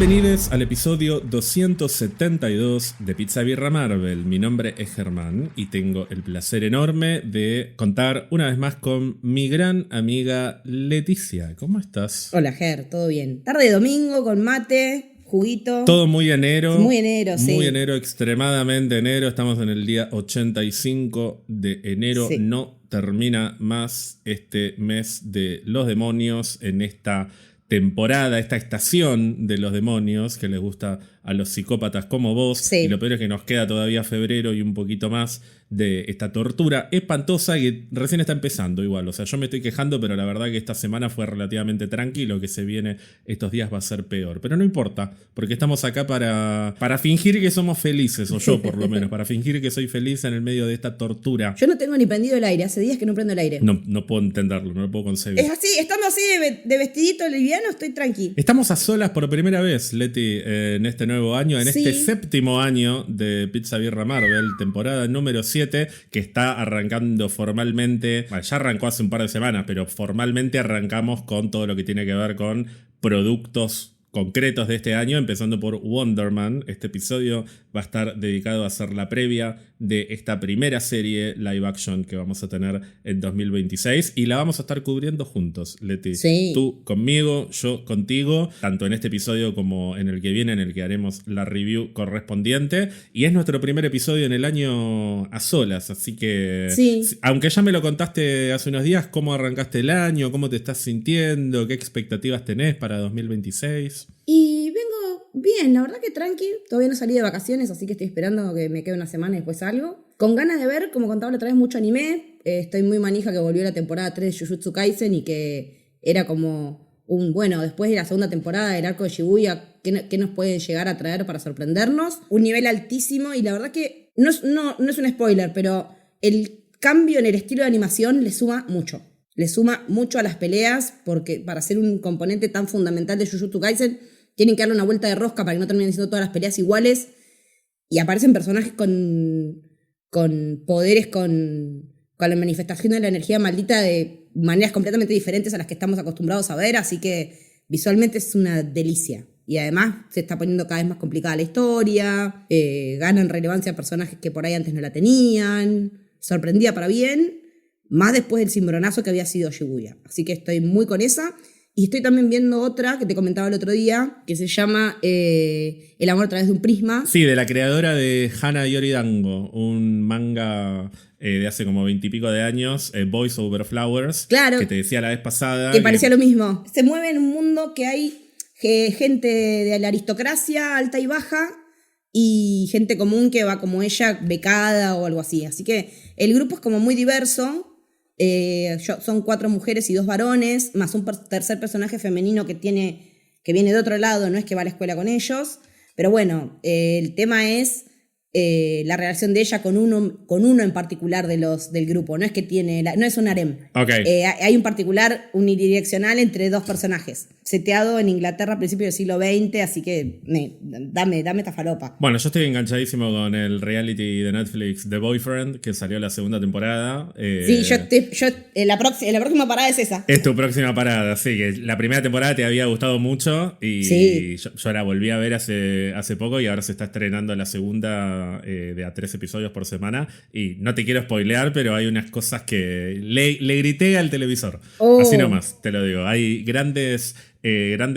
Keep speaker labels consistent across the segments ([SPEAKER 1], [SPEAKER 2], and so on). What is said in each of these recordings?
[SPEAKER 1] Bienvenidos al episodio 272 de Pizza Birra Marvel. Mi nombre es Germán y tengo el placer enorme de contar una vez más con mi gran amiga Leticia. ¿Cómo estás?
[SPEAKER 2] Hola Ger, ¿todo bien? Tarde de domingo con mate, juguito.
[SPEAKER 1] Todo muy enero.
[SPEAKER 2] Muy enero, sí.
[SPEAKER 1] Muy enero, extremadamente enero. Estamos en el día 85 de enero.
[SPEAKER 2] Sí.
[SPEAKER 1] No termina más este mes de los demonios en esta temporada, esta estación de los demonios que les gusta a los psicópatas como vos.
[SPEAKER 2] Sí.
[SPEAKER 1] Y lo peor es que nos queda todavía febrero y un poquito más de esta tortura espantosa que recién está empezando igual. O sea, yo me estoy quejando, pero la verdad que esta semana fue relativamente tranquilo. Que se viene estos días va a ser peor. Pero no importa, porque estamos acá para fingir que somos felices, o yo por lo menos, para fingir que soy feliz en el medio de esta tortura.
[SPEAKER 2] Yo no tengo ni prendido el aire, hace días que no prendo el aire.
[SPEAKER 1] No puedo entenderlo, no lo puedo concebir.
[SPEAKER 2] Es así, estando así de vestidito liviano, estoy tranqui.
[SPEAKER 1] Estamos a solas por primera vez, Leti, en este nuevo año, en
[SPEAKER 2] Sí.
[SPEAKER 1] este séptimo año de Pizza Birra Marvel, temporada número 7, que está arrancando formalmente. Bueno, ya arrancó hace un par de semanas, pero formalmente arrancamos con todo lo que tiene que ver con productos concretos de este año, empezando por Wonder Man. Este episodio va a estar dedicado a hacer la previa de esta primera serie live action que vamos a tener en 2026 y la vamos a estar cubriendo juntos, Leti.
[SPEAKER 2] Sí.
[SPEAKER 1] Tú conmigo, yo contigo, tanto en este episodio como en el que viene, en el que haremos la review correspondiente. Y es nuestro primer episodio en el año a solas, así que
[SPEAKER 2] Sí.
[SPEAKER 1] aunque ya me lo contaste hace unos días, ¿cómo arrancaste el año? ¿Cómo te estás sintiendo? ¿Qué expectativas tenés para 2026?
[SPEAKER 2] Y vengo bien, la verdad que tranqui. Todavía no salí de vacaciones, así que estoy esperando que me quede una semana y después salgo. Con ganas de ver, como contaba la otra vez, mucho anime. Estoy muy manija que volvió la temporada 3 de Jujutsu Kaisen y que era como después de la segunda temporada del arco de Shibuya, ¿qué nos puede llegar a traer para sorprendernos? Un nivel altísimo y la verdad que no es un spoiler, pero el cambio en el estilo de animación le suma mucho. Le suma mucho a las peleas porque para ser un componente tan fundamental de Jujutsu Kaisen tienen que darle una vuelta de rosca para que no terminen siendo todas las peleas iguales y aparecen personajes con poderes, con la manifestación de la energía maldita de maneras completamente diferentes a las que estamos acostumbrados a ver, así que visualmente es una delicia. Y además se está poniendo cada vez más complicada la historia, ganan relevancia personajes que por ahí antes no la tenían, sorprendía para bien, más después del cimbronazo que había sido Shibuya. Así que estoy muy con esa. Y estoy también viendo otra que te comentaba el otro día, que se llama El amor a través de un prisma.
[SPEAKER 1] Sí, de la creadora de Hana Yoridango, un manga de hace como 20 y pico de años, Boys Over Flowers,
[SPEAKER 2] Claro.
[SPEAKER 1] que te decía la vez pasada.
[SPEAKER 2] Que parecía lo mismo. Se mueve en un mundo que hay gente de la aristocracia alta y baja y gente común que va como ella becada o algo así. Así que el grupo es como muy diverso. Son 4 mujeres y 2 varones, más un tercer personaje femenino que viene de otro lado, no es que va a la escuela con ellos. Pero bueno, el tema es la relación de ella con uno en particular del grupo. No es que no es un harem.
[SPEAKER 1] Okay.
[SPEAKER 2] Hay un particular unidireccional entre 2 personajes. Seteado en Inglaterra a principios del siglo XX, así que dame esta falopa.
[SPEAKER 1] Bueno, yo estoy enganchadísimo con el reality de Netflix The Boyfriend, que salió la segunda temporada.
[SPEAKER 2] Sí, la próxima parada es esa.
[SPEAKER 1] Es tu próxima parada, sí, que la primera temporada te había gustado mucho y
[SPEAKER 2] Sí.
[SPEAKER 1] yo la volví a ver hace poco y ahora se está estrenando la segunda de a 3 episodios por semana y no te quiero spoilear, pero hay unas cosas que le grité al televisor. Así nomás, te lo digo. Hay grandes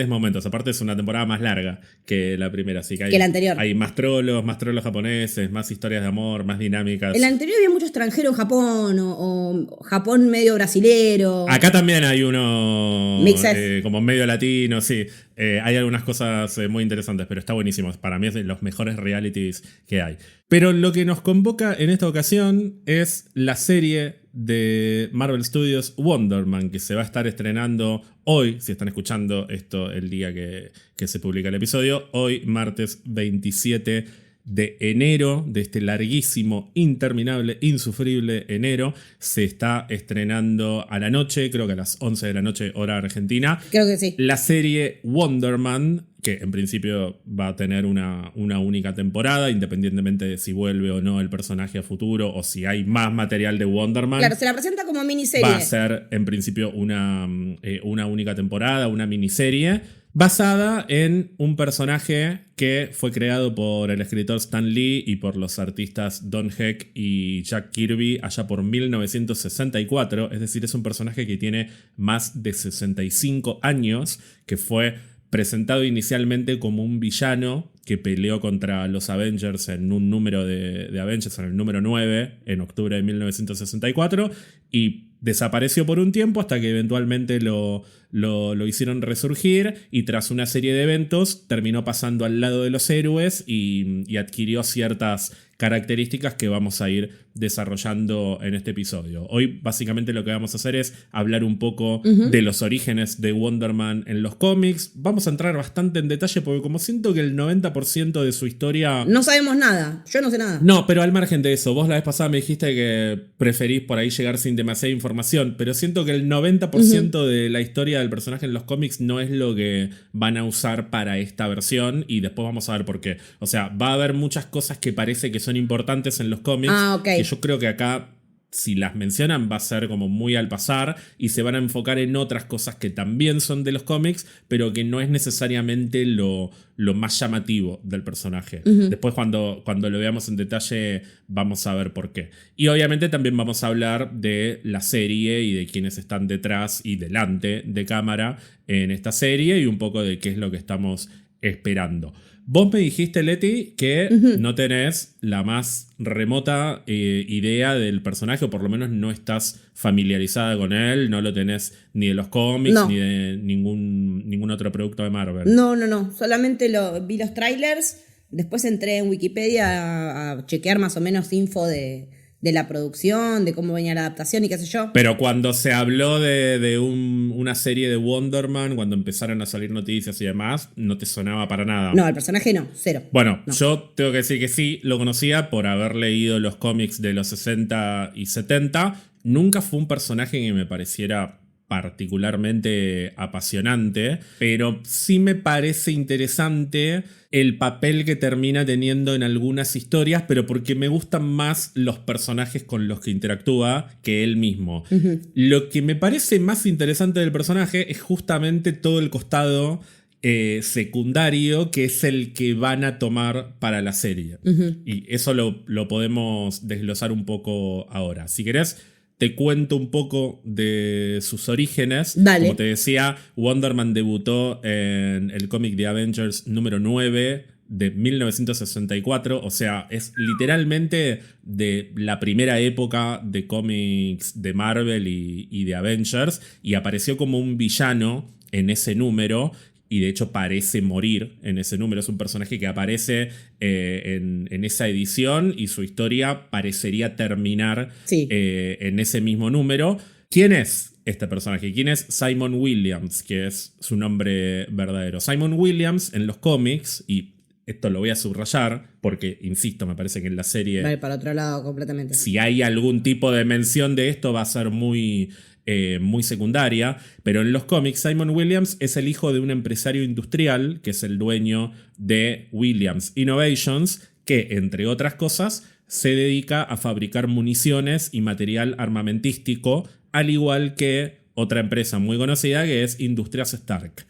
[SPEAKER 1] momentos. Aparte es una temporada más larga que la primera, así que
[SPEAKER 2] la anterior.
[SPEAKER 1] Hay más trolos japoneses, más historias de amor, más dinámicas.
[SPEAKER 2] En la anterior había mucho extranjero en Japón o Japón medio brasilero.
[SPEAKER 1] Acá también hay uno
[SPEAKER 2] Mixes.
[SPEAKER 1] como medio latino, sí. Hay algunas cosas muy interesantes, pero está buenísimo. Para mí es de los mejores realities que hay. Pero lo que nos convoca en esta ocasión es la serie de Marvel Studios Wonder Man, que se va a estar estrenando hoy, si están escuchando esto el día que se publica el episodio, hoy martes 27 de enero, de este larguísimo, interminable, insufrible enero. Se está estrenando a la noche, creo que a las 11 de la noche, hora argentina.
[SPEAKER 2] Creo que sí.
[SPEAKER 1] La serie Wonder Man, que en principio va a tener una única temporada, independientemente de si vuelve o no el personaje a futuro o si hay más material de Wonder Man.
[SPEAKER 2] Claro, se la presenta como miniserie.
[SPEAKER 1] Va a ser en principio una única temporada, una miniserie, basada en un personaje que fue creado por el escritor Stan Lee y por los artistas Don Heck y Jack Kirby allá por 1964. Es decir, es un personaje que tiene más de 65 años, que fue presentado inicialmente como un villano que peleó contra los Avengers en un número de Avengers, en el número 9, en octubre de 1964, y desapareció por un tiempo hasta que eventualmente lo hicieron resurgir, y tras una serie de eventos terminó pasando al lado de los héroes y adquirió ciertas características que vamos a ir desarrollando en este episodio. Hoy básicamente lo que vamos a hacer es hablar un poco de los orígenes de Wonder Man en los cómics. Vamos a entrar bastante en detalle porque como siento que el 90% de su historia...
[SPEAKER 2] No sabemos nada, yo no sé nada.
[SPEAKER 1] No, pero al margen de eso, vos la vez pasada me dijiste que preferís por ahí llegar sin demasiada información, pero siento que el 90% de la historia del personaje en los cómics no es lo que van a usar para esta versión, y después vamos a ver por qué. O sea, va a haber muchas cosas que parece que son importantes en los cómics,
[SPEAKER 2] okay.
[SPEAKER 1] Que yo creo que acá, si las mencionan, va a ser como muy al pasar y se van a enfocar en otras cosas que también son de los cómics, pero que no es necesariamente lo más llamativo del personaje. Después cuando lo veamos en detalle vamos a ver por qué. Y obviamente también vamos a hablar de la serie y de quienes están detrás y delante de cámara en esta serie y un poco de qué es lo que estamos esperando. Vos me dijiste, Leti, que no tenés la más remota idea del personaje, o por lo menos no estás familiarizada con él, no lo tenés ni de los cómics, ni de ningún otro producto de Marvel.
[SPEAKER 2] No. Solamente vi los trailers, después entré en Wikipedia a chequear más o menos info de la producción, de cómo venía la adaptación y qué sé yo.
[SPEAKER 1] Pero cuando se habló de una serie de Wonder Man, cuando empezaron a salir noticias y demás, no te sonaba para nada.
[SPEAKER 2] No, el personaje no, cero.
[SPEAKER 1] Bueno,
[SPEAKER 2] no.
[SPEAKER 1] Yo tengo que decir que sí, lo conocía por haber leído los cómics de los 60 y 70. Nunca fue un personaje que me pareciera particularmente apasionante, pero sí me parece interesante el papel que termina teniendo en algunas historias, pero porque me gustan más los personajes con los que interactúa que él mismo. Lo que me parece más interesante del personaje es justamente todo el costado secundario, que es el que van a tomar para la serie. Y eso lo podemos desglosar un poco ahora. Si querés, te cuento un poco de sus orígenes.
[SPEAKER 2] Dale.
[SPEAKER 1] Como te decía, Wonder Man debutó en el cómic de Avengers número 9 de 1964. O sea, es literalmente de la primera época de cómics de Marvel y de Avengers. Y apareció como un villano en ese número. Y de hecho parece morir en ese número. Es un personaje que aparece en esa edición y su historia parecería terminar en ese mismo número. ¿Quién es este personaje? ¿Quién es Simon Williams? Que es su nombre verdadero. Simon Williams en los cómics, y esto lo voy a subrayar porque, insisto, me parece que en la serie...
[SPEAKER 2] Vale, para otro lado completamente.
[SPEAKER 1] Si hay algún tipo de mención de esto va a ser muy secundaria, pero en los cómics Simon Williams es el hijo de un empresario industrial que es el dueño de Williams Innovations, que entre otras cosas se dedica a fabricar municiones y material armamentístico, al igual que otra empresa muy conocida que es Industrias Stark.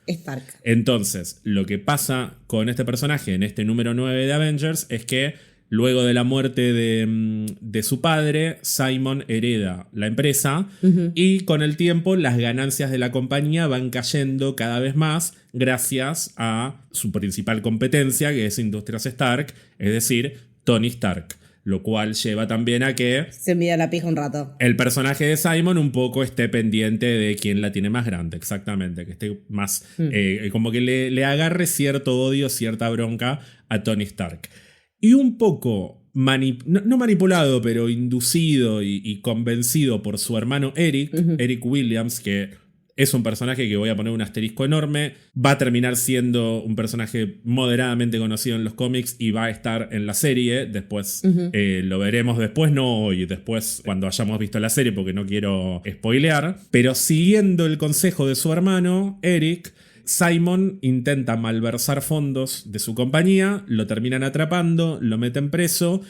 [SPEAKER 1] Entonces, lo que pasa con este personaje en este número 9 de Avengers es que luego de la muerte de su padre, Simon hereda la empresa y con el tiempo las ganancias de la compañía van cayendo cada vez más gracias a su principal competencia, que es Industrias Stark, es decir, Tony Stark. Lo cual lleva también a que
[SPEAKER 2] se mira la pija un rato.
[SPEAKER 1] El personaje de Simon un poco esté pendiente de quién la tiene más grande, exactamente. Que esté más... como que le agarre cierto odio, cierta bronca a Tony Stark. Y un poco, no manipulado, pero inducido y convencido por su hermano Eric, Eric Williams, que es un personaje que voy a poner un asterisco enorme, va a terminar siendo un personaje moderadamente conocido en los cómics y va a estar en la serie. Después lo veremos después, no hoy, después cuando hayamos visto la serie, porque no quiero spoilear. Pero siguiendo el consejo de su hermano, Eric, Simon intenta malversar fondos de su compañía, lo terminan atrapando, lo meten preso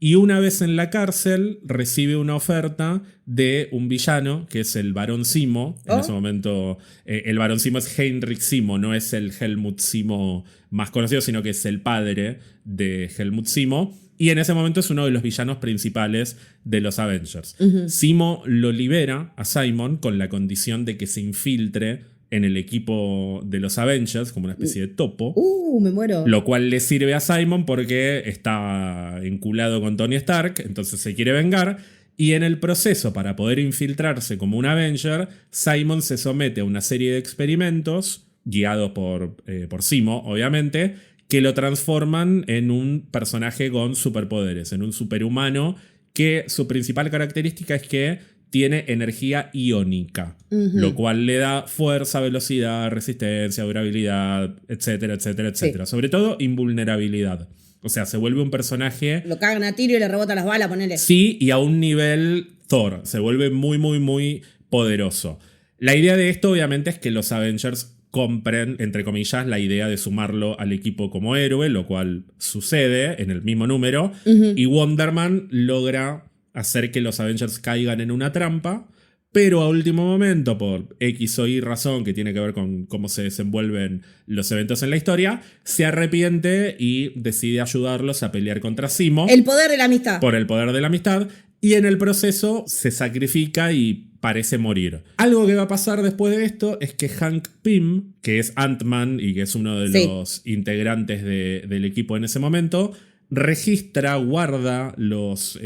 [SPEAKER 1] y una vez en la cárcel recibe una oferta de un villano que es el Barón Zemo. En ese momento el Barón Zemo es Heinrich Zemo, no es el Helmut Zemo más conocido, sino que es el padre de Helmut Zemo. Y en ese momento es uno de los villanos principales de los Avengers. Zemo lo libera a Simon con la condición de que se infiltre en el equipo de los Avengers como una especie de topo.
[SPEAKER 2] Me muero.
[SPEAKER 1] Lo cual le sirve a Simon porque está enculado con Tony Stark, entonces se quiere vengar. Y en el proceso, para poder infiltrarse como un Avenger, Simon se somete a una serie de experimentos, guiados por Zemo, obviamente, que lo transforman en un personaje con superpoderes, en un superhumano que su principal característica es que tiene energía iónica, lo cual le da fuerza, velocidad, resistencia, durabilidad, etcétera, etcétera, etcétera. Sobre todo, invulnerabilidad. O sea, se vuelve un personaje...
[SPEAKER 2] Lo cagan a tiro y le rebotan las balas, ponele.
[SPEAKER 1] Sí, y a un nivel Thor. Se vuelve muy, muy, muy poderoso. La idea de esto, obviamente, es que los Avengers compren, entre comillas, la idea de sumarlo al equipo como héroe, lo cual sucede en el mismo número. Y Wonder Man logra hacer que los Avengers caigan en una trampa, pero a último momento, por X o Y razón que tiene que ver con cómo se desenvuelven los eventos en la historia, se arrepiente y decide ayudarlos a pelear contra Zemo.
[SPEAKER 2] El poder de la amistad.
[SPEAKER 1] Por el poder de la amistad. Y en el proceso se sacrifica y parece morir. Algo que va a pasar después de esto es que Hank Pym, que es Ant-Man y que es uno de los integrantes del equipo en ese momento, registra, guarda los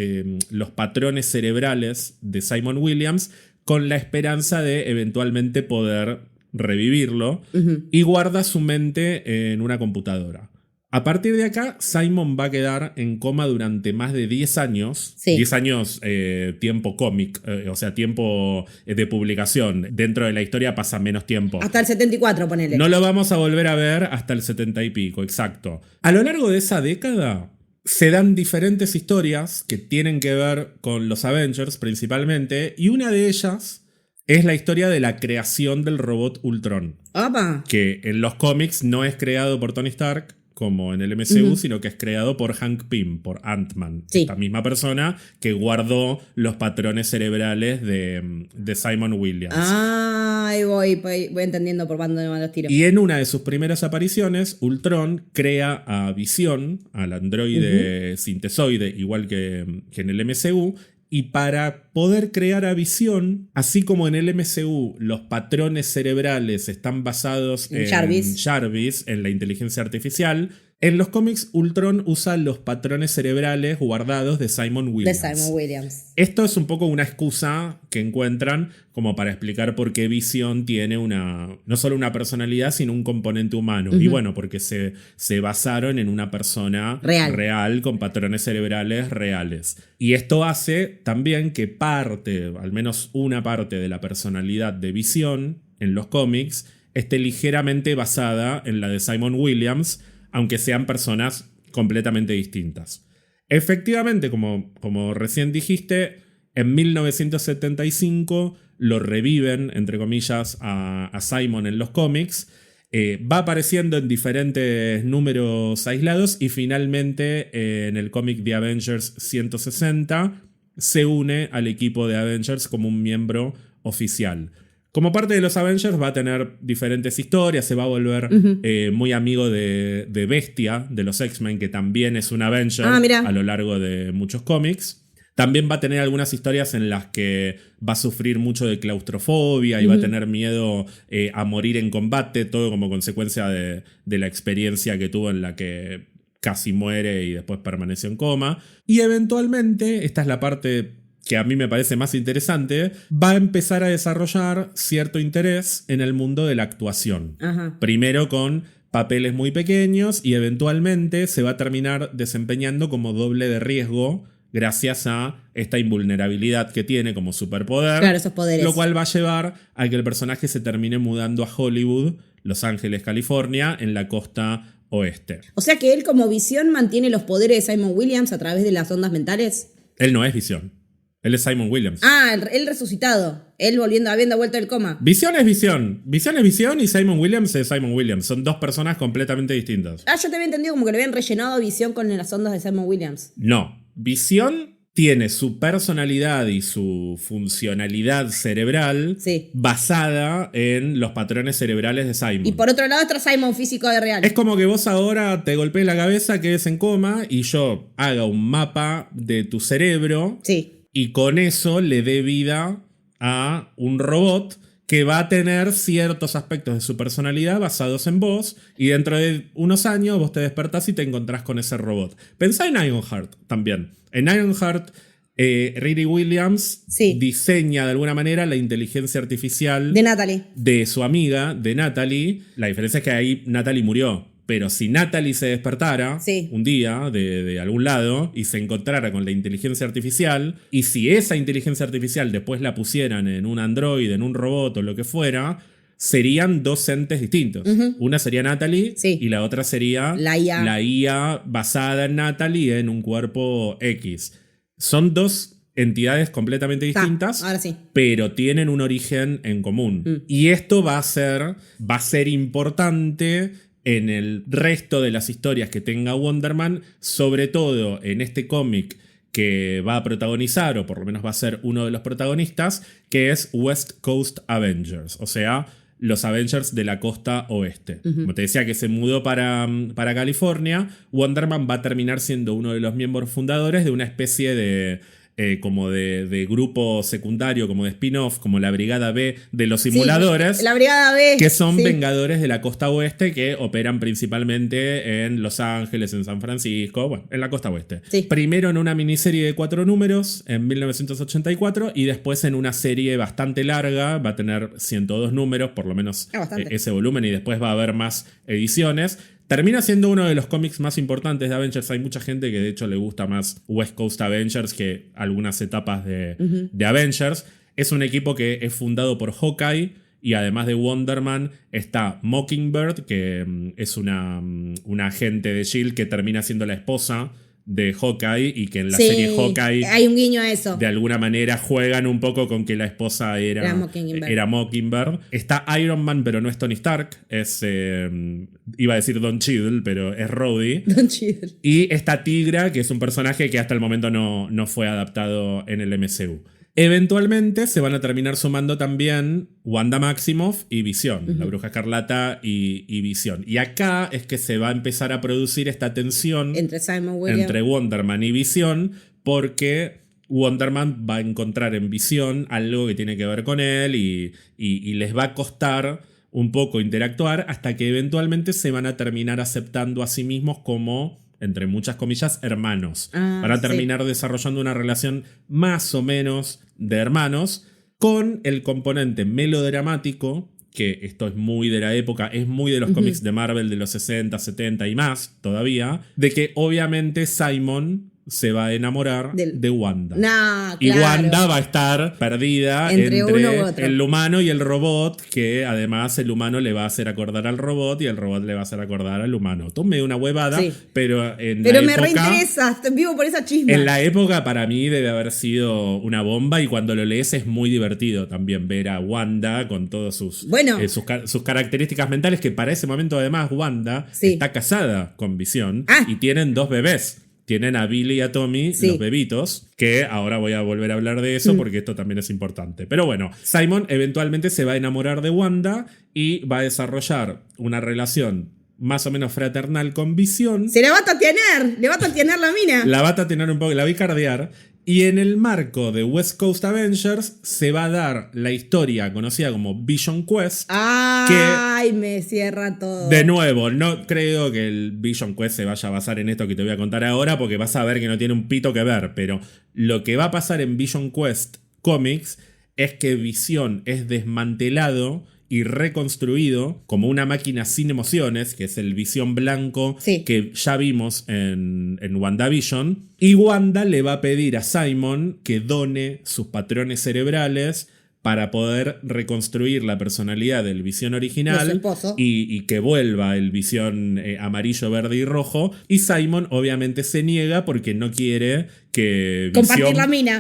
[SPEAKER 1] patrones cerebrales de Simon Williams con la esperanza de eventualmente poder revivirlo y guarda su mente en una computadora. A partir de acá, Simon va a quedar en coma durante más de 10 años. 10 años tiempo cómic, o sea, tiempo de publicación. Dentro de la historia pasa menos tiempo.
[SPEAKER 2] Hasta el 74, ponele.
[SPEAKER 1] No lo vamos a volver a ver hasta el 70 y pico, exacto. A lo largo de esa década se dan diferentes historias que tienen que ver con los Avengers principalmente, y una de ellas es la historia de la creación del robot Ultron.
[SPEAKER 2] ¡Opa!
[SPEAKER 1] Que en los cómics no es creado por Tony Stark, como en el MCU, sino que es creado por Hank Pym, por Ant-Man.
[SPEAKER 2] Sí.
[SPEAKER 1] Esta misma persona que guardó los patrones cerebrales de Simon Williams.
[SPEAKER 2] Ahí voy entendiendo por dónde van los tiros.
[SPEAKER 1] Y en una de sus primeras apariciones, Ultron crea a Visión, al androide sintesoide, igual que en el MCU. Y para poder crear a Visión, así como en el MCU los patrones cerebrales están basados en Jarvis, en la inteligencia artificial, en los cómics Ultron usa los patrones cerebrales guardados de Simon Williams. Esto es un poco una excusa que encuentran como para explicar por qué Visión tiene no solo una personalidad, sino un componente humano. Y bueno, porque se basaron en una persona real con patrones cerebrales reales. Y esto hace también que al menos una parte de la personalidad de Visión en los cómics esté ligeramente basada en la de Simon Williams, aunque sean personas completamente distintas. Efectivamente, como recién dijiste, en 1975 lo reviven, entre comillas, a Simon en los cómics. Va apareciendo en diferentes números aislados y finalmente en el cómic The Avengers 160 se une al equipo de Avengers como un miembro oficial. Como parte de los Avengers va a tener diferentes historias, se va a volver muy amigo de Bestia, de los X-Men, que también es un Avenger a lo largo de muchos cómics. También va a tener algunas historias en las que va a sufrir mucho de claustrofobia y va a tener miedo a morir en combate, todo como consecuencia de la experiencia que tuvo en la que casi muere y después permaneció en coma. Y eventualmente, esta es la parte que a mí me parece más interesante, va a empezar a desarrollar cierto interés en el mundo de la actuación. Primero con papeles muy pequeños y eventualmente se va a terminar desempeñando como doble de riesgo gracias a esta invulnerabilidad que tiene como superpoder.
[SPEAKER 2] Claro, esos poderes.
[SPEAKER 1] Lo cual va a llevar a que el personaje se termine mudando a Hollywood, Los Ángeles, California, en la costa oeste.
[SPEAKER 2] O sea que él como Visión mantiene los poderes de Simon Williams a través de las ondas mentales.
[SPEAKER 1] Él no es Visión. Él es Simon Williams.
[SPEAKER 2] Ah, él resucitado. Él habiendo vuelto del coma.
[SPEAKER 1] Visión es Visión. Visión es Visión y Simon Williams es Simon Williams. Son dos personas completamente distintas.
[SPEAKER 2] Ah, yo te había entendido como que le habían rellenado Visión con las ondas de Simon Williams.
[SPEAKER 1] No. Visión tiene su personalidad y su funcionalidad cerebral basada en los patrones cerebrales de Simon.
[SPEAKER 2] Y por otro lado está Simon físico de real.
[SPEAKER 1] Es como que vos ahora te golpees la cabeza, quedes en coma y yo haga un mapa de tu cerebro y con eso le dé vida a un robot que va a tener ciertos aspectos de su personalidad basados en vos y dentro de unos años vos te despertás y te encontrás con ese robot. Pensá en Ironheart también. En Ironheart, Riri Williams diseña de alguna manera la inteligencia artificial
[SPEAKER 2] de Natalie.
[SPEAKER 1] De su amiga, de Natalie. La diferencia es que ahí Natalie murió. Pero si Natalie se despertara un día de algún lado y se encontrara con la inteligencia artificial, y si esa inteligencia artificial después la pusieran en un androide, en un robot o lo que fuera, serían dos entes distintos. Una sería Natalie y la otra sería la IA basada en Natalie en un cuerpo X. Son dos entidades completamente distintas, pero tienen un origen en común. Y esto va a ser importante en el resto de las historias que tenga Wonder Man, sobre todo en este cómic que va a protagonizar, o por lo menos va a ser uno de los protagonistas, que es West Coast Avengers, o sea, los Avengers de la costa oeste. Como te decía, que se mudó para California, Wonder Man va a terminar siendo uno de los miembros fundadores de una especie de como de grupo secundario, como de spin-off, como la Brigada B de los simuladores.
[SPEAKER 2] La Brigada B.
[SPEAKER 1] Que son Vengadores de la costa oeste que operan principalmente en Los Ángeles, en San Francisco, bueno, en la costa oeste. Primero en una miniserie de 4 números en 1984 y después en una serie bastante larga, va a tener 102 números, por lo menos ese volumen, y después va a haber más ediciones. Termina siendo uno de los cómics más importantes de Avengers. Hay mucha gente que de hecho le gusta más West Coast Avengers que algunas etapas de Avengers. Es un equipo que es fundado por Hawkeye y además de Wonder Man está Mockingbird, que es una agente de S.H.I.E.L.D. que termina siendo la esposa de Hawkeye y que en la serie Hawkeye
[SPEAKER 2] hay un guiño a eso.
[SPEAKER 1] De alguna manera juegan un poco con que la esposa era Mockingbird. Está Iron Man, pero no es Tony Stark, es iba a decir Don Cheadle, pero es Rhodey.
[SPEAKER 2] Don Cheadle.
[SPEAKER 1] Y está Tigra, que es un personaje que hasta el momento no fue adaptado en el MCU. Eventualmente se van a terminar sumando también Wanda Maximoff y Visión, la Bruja Escarlata y Visión. Y acá es que se va a empezar a producir esta tensión entre Wonder Man y Visión, porque Wonder Man va a encontrar en Visión algo que tiene que ver con él y les va a costar un poco interactuar hasta que eventualmente se van a terminar aceptando a sí mismos como, entre muchas comillas, hermanos. Van a terminar desarrollando una relación más o menos de hermanos, con el componente melodramático, que esto es muy de la época, es muy de los cómics de Marvel de los 60, 70 y más todavía, de que obviamente Simon se va a enamorar de Wanda. Y Wanda va a estar perdida entre el humano y el robot, que además el humano le va a hacer acordar al robot y el robot le va a hacer acordar al humano. Todo medio una huevada, pero en la época...
[SPEAKER 2] me reinteresa, vivo por esa chisma.
[SPEAKER 1] En la época para mí debe haber sido una bomba y cuando lo lees es muy divertido también ver a Wanda con todas sus características mentales, que para ese momento además Wanda está casada con Visión y tienen 2 bebés. Tienen a Billy y a Tommy, los bebitos, que ahora voy a volver a hablar de eso porque esto también es importante. Pero bueno, Simon eventualmente se va a enamorar de Wanda y va a desarrollar una relación más o menos fraternal con Visión.
[SPEAKER 2] Se la va a tatear, le va a tatear la mina.
[SPEAKER 1] La va a tatear un poco, la va a cardear. Y en el marco de West Coast Avengers se va a dar la historia conocida como Vision Quest.
[SPEAKER 2] ¡Ay, me cierra todo!
[SPEAKER 1] De nuevo, no creo que el Vision Quest se vaya a basar en esto que te voy a contar ahora, porque vas a ver que no tiene un pito que ver. Pero lo que va a pasar en Vision Quest Comics es que Visión es desmantelado y reconstruido como una máquina sin emociones, que es el Visión blanco que ya vimos en WandaVision. Y Wanda le va a pedir a Simon que done sus patrones cerebrales para poder reconstruir la personalidad del Visión original y que vuelva el Visión amarillo, verde y rojo. Y Simon obviamente se niega porque no quiere que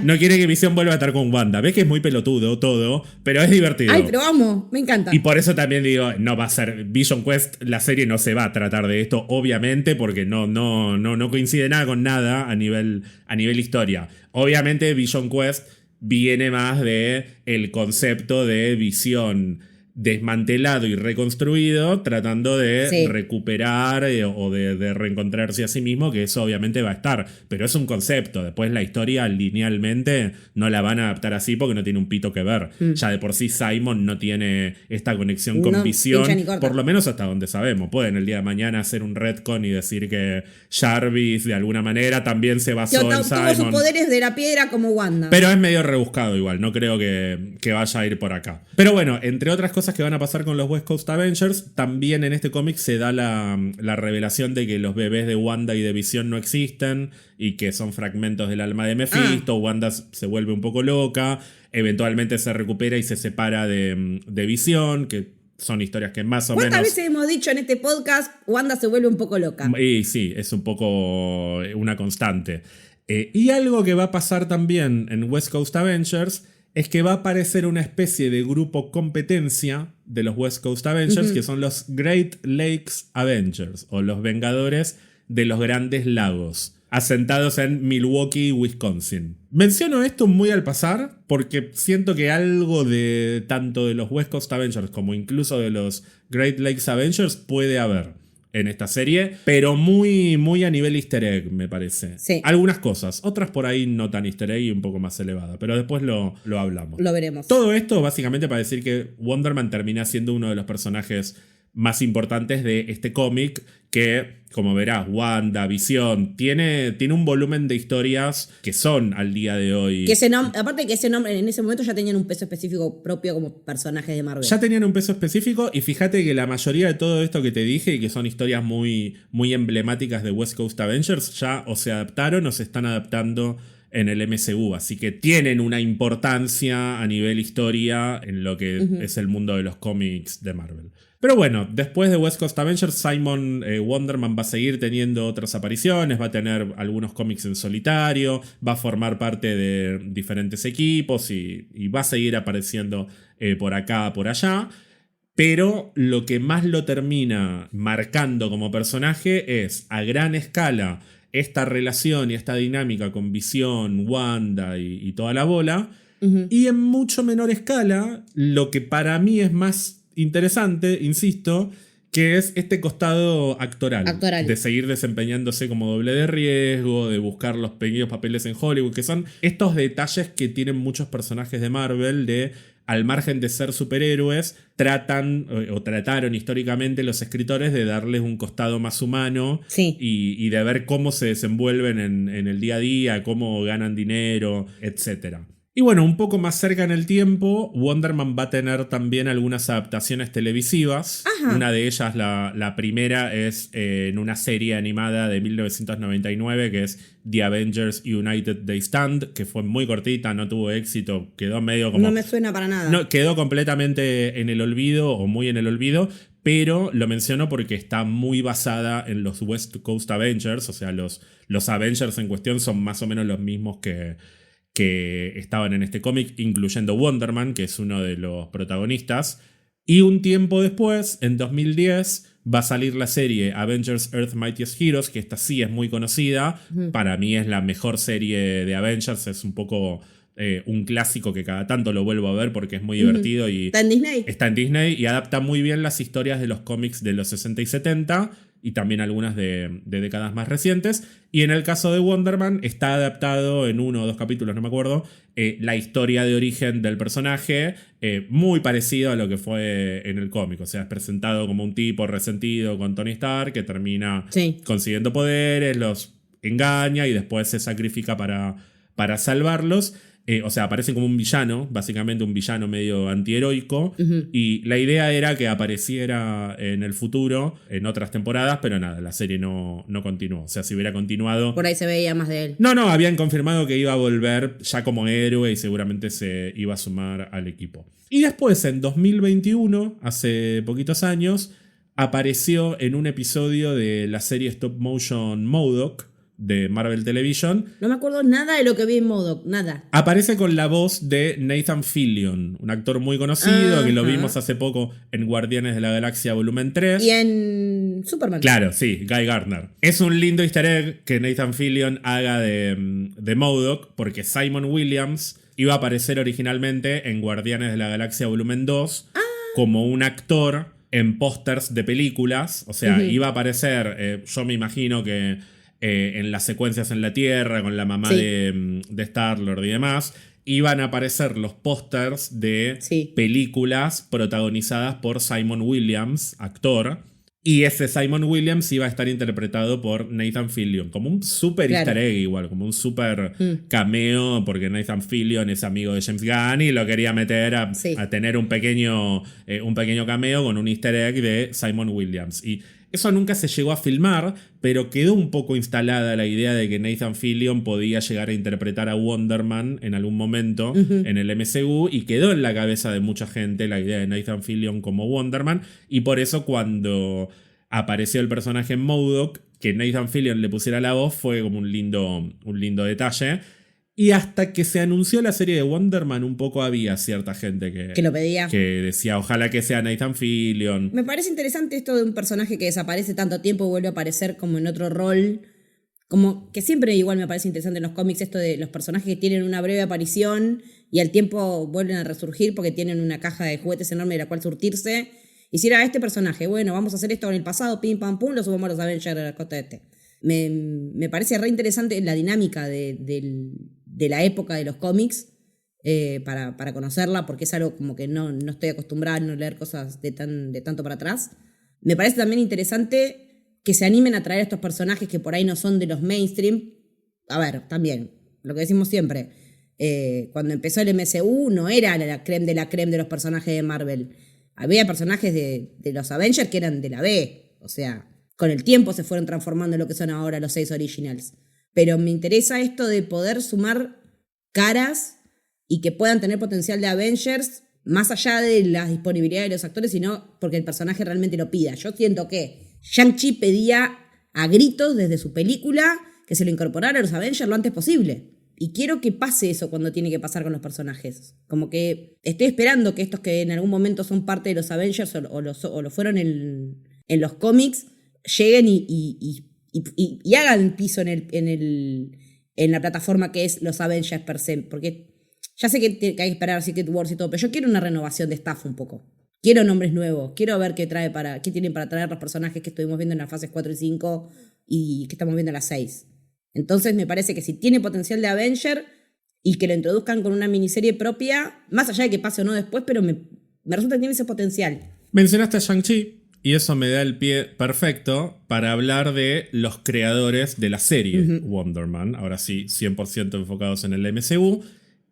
[SPEAKER 1] no quiere que Visión vuelva a estar con Wanda. Ves que es muy pelotudo todo, pero es divertido.
[SPEAKER 2] Ay, pero vamos, me encanta.
[SPEAKER 1] Y por eso también digo, no va a ser Vision Quest, la serie no se va a tratar de esto, obviamente, porque no coincide nada con nada a nivel historia. Obviamente Vision Quest viene más de el concepto de Visión desmantelado y reconstruido, tratando de recuperar o de reencontrarse a sí mismo, que eso obviamente va a estar, pero es un concepto. Después la historia linealmente no la van a adaptar así porque no tiene un pito que ver. Ya de por sí Simon no tiene esta conexión con Visión, por lo menos hasta donde sabemos. Pueden el día de mañana hacer un retcon y decir que Jarvis de alguna manera también se basó en Simon.
[SPEAKER 2] Tuvo sus poderes de la piedra como Wanda.
[SPEAKER 1] Pero es medio rebuscado igual, no creo que vaya a ir por acá. Pero bueno, entre otras cosas que van a pasar con los West Coast Avengers, también en este cómic se da la revelación de que los bebés de Wanda y de Visión no existen y que son fragmentos del alma de Mephisto. Wanda se vuelve un poco loca, eventualmente se recupera y se separa de Visión, que son historias que más o menos...
[SPEAKER 2] ¿Cuántas veces hemos dicho en este podcast Wanda se vuelve un poco loca?
[SPEAKER 1] Y sí, es un poco una constante. Y algo que va a pasar también en West Coast Avengers es que va a aparecer una especie de grupo competencia de los West Coast Avengers, que son los Great Lakes Avengers, o los Vengadores de los Grandes Lagos, asentados en Milwaukee, Wisconsin. Menciono esto muy al pasar, porque siento que algo de tanto de los West Coast Avengers como incluso de los Great Lakes Avengers puede haber en esta serie, pero muy, muy a nivel easter egg, me parece.
[SPEAKER 2] Sí.
[SPEAKER 1] Algunas cosas, otras por ahí no tan easter egg y un poco más elevada, pero después lo hablamos.
[SPEAKER 2] Lo veremos.
[SPEAKER 1] Todo esto básicamente para decir que Wonder Man termina siendo uno de los personajes más importantes de este cómic, que, como verás, Wanda, Visión, tiene un volumen de historias que son al día de hoy.
[SPEAKER 2] Aparte que ese nombre en ese momento ya tenían un peso específico propio como personajes de Marvel.
[SPEAKER 1] Ya tenían un peso específico, y fíjate que la mayoría de todo esto que te dije y que son historias muy, muy emblemáticas de West Coast Avengers ya o se adaptaron o se están adaptando en el MCU, así que tienen una importancia a nivel historia en lo que es el mundo de los cómics de Marvel. Pero bueno, después de West Coast Avengers, Simon Wonderman va a seguir teniendo otras apariciones, va a tener algunos cómics en solitario, va a formar parte de diferentes equipos y va a seguir apareciendo por acá, por allá. Pero lo que más lo termina marcando como personaje es, a gran escala, esta relación y esta dinámica con Visión, Wanda y toda la bola. Y en mucho menor escala, lo que para mí es más interesante, insisto, que es este costado actoral. De seguir desempeñándose como doble de riesgo, de buscar los pequeños papeles en Hollywood, que son estos detalles que tienen muchos personajes de Marvel de, al margen de ser superhéroes, trataron históricamente los escritores de darles un costado más humano y de ver cómo se desenvuelven en el día a día, cómo ganan dinero, etc. Y bueno, un poco más cerca en el tiempo, Wonder Man va a tener también algunas adaptaciones televisivas. Una de ellas, la primera, es en una serie animada de 1999 que es The Avengers United They Stand, que fue muy cortita, no tuvo éxito, quedó medio como...
[SPEAKER 2] No me suena para nada.
[SPEAKER 1] No, quedó completamente en el olvido o muy en el olvido, pero lo menciono porque está muy basada en los West Coast Avengers, o sea, los Avengers en cuestión son más o menos los mismos que estaban en este cómic, incluyendo Wonder Man, que es uno de los protagonistas. Y un tiempo después, en 2010, va a salir la serie Avengers Earth Mightiest Heroes, que esta sí es muy conocida. Para mí es la mejor serie de Avengers, es un poco un clásico que cada tanto lo vuelvo a ver porque es muy divertido. Y
[SPEAKER 2] ¿Está en Disney?
[SPEAKER 1] Está en Disney y adapta muy bien las historias de los cómics de los 60 y 70 y también algunas de décadas más recientes. Y en el caso de Wonder Man está adaptado en 1 o 2 capítulos, no me acuerdo, la historia de origen del personaje, muy parecido a lo que fue en el cómic. O sea, es presentado como un tipo resentido con Tony Stark que termina consiguiendo poderes, los engaña y después se sacrifica para salvarlos. O sea, aparece como un villano, básicamente un villano medio antiheroico. Y la idea era que apareciera en el futuro, en otras temporadas, pero nada, la serie no continuó. O sea, si hubiera continuado...
[SPEAKER 2] Por ahí se veía más de él.
[SPEAKER 1] No, habían confirmado que iba a volver ya como héroe y seguramente se iba a sumar al equipo. Y después, en 2021, hace poquitos años, apareció en un episodio de la serie Stop Motion MODOK de Marvel Television.
[SPEAKER 2] No me acuerdo nada de lo que vi en MODOK, nada.
[SPEAKER 1] Aparece con la voz de Nathan Fillion, un actor muy conocido que lo vimos hace poco en Guardianes de la Galaxia Volumen 3.
[SPEAKER 2] Y en Superman.
[SPEAKER 1] Claro, sí, Guy Gardner. Es un lindo easter egg que Nathan Fillion haga de MODOK, porque Simon Williams iba a aparecer originalmente en Guardianes de la Galaxia Volumen 2 como un actor en pósters de películas. O sea, iba a aparecer, yo me imagino que en las secuencias en la Tierra, con la mamá de Star-Lord y demás, iban a aparecer los pósters de películas protagonizadas por Simon Williams, actor. Y ese Simon Williams iba a estar interpretado por Nathan Fillion, como un super easter egg igual, como un super cameo, porque Nathan Fillion es amigo de James Gunn y lo quería meter a tener un pequeño cameo con un easter egg de Simon Williams. Y eso nunca se llegó a filmar, pero quedó un poco instalada la idea de que Nathan Fillion podía llegar a interpretar a Wonder Man en algún momento en el MCU, y quedó en la cabeza de mucha gente la idea de Nathan Fillion como Wonder Man, y por eso cuando apareció el personaje en MODOK, que Nathan Fillion le pusiera la voz fue como un lindo detalle. Y hasta que se anunció la serie de Wonder Man, un poco había cierta gente que
[SPEAKER 2] lo pedía.
[SPEAKER 1] Que decía, ojalá que sea Nathan Fillion.
[SPEAKER 2] Me parece interesante esto de un personaje que desaparece tanto tiempo y vuelve a aparecer como en otro rol. Como que siempre igual me parece interesante en los cómics esto de los personajes que tienen una breve aparición y al tiempo vuelven a resurgir porque tienen una caja de juguetes enorme de la cual surtirse. Y si era este personaje, bueno, vamos a hacer esto en el pasado, pim, pam, pum, lo subamos a los Avengers de la costa este. Me parece re interesante la dinámica de la época de los cómics para conocerla, porque es algo como que no estoy acostumbrada a no leer cosas de tanto para atrás. Me parece también interesante que se animen a traer a estos personajes que por ahí no son de los mainstream. A ver, también, lo que decimos siempre, cuando empezó el MCU no era la creme de los personajes de Marvel. Había personajes de los Avengers que eran de la B, o sea, con el tiempo se fueron transformando en lo que son ahora los 6 originals. Pero me interesa esto de poder sumar caras y que puedan tener potencial de Avengers más allá de la disponibilidad de los actores, sino porque el personaje realmente lo pida. Yo siento que Shang-Chi pedía a gritos desde su película que se lo incorporara a los Avengers lo antes posible. Y quiero que pase eso cuando tiene que pasar con los personajes. Como que estoy esperando que estos que en algún momento son parte de los Avengers o lo fueron en los cómics lleguen y hagan piso en la plataforma que es los Avengers per se. Porque ya sé que hay que esperar Secret Wars y todo, pero yo quiero una renovación de staff un poco. Quiero nombres nuevos, quiero ver qué tienen para traer los personajes que estuvimos viendo en las fases 4 y 5 y que estamos viendo en las 6. Entonces me parece que si tiene potencial de Avenger y que lo introduzcan con una miniserie propia, más allá de que pase o no después, pero me resulta que tiene ese potencial.
[SPEAKER 1] Mencionaste a Shang-Chi y eso me da el pie perfecto para hablar de los creadores de la serie Wonder Man, ahora sí 100% enfocados en el MCU.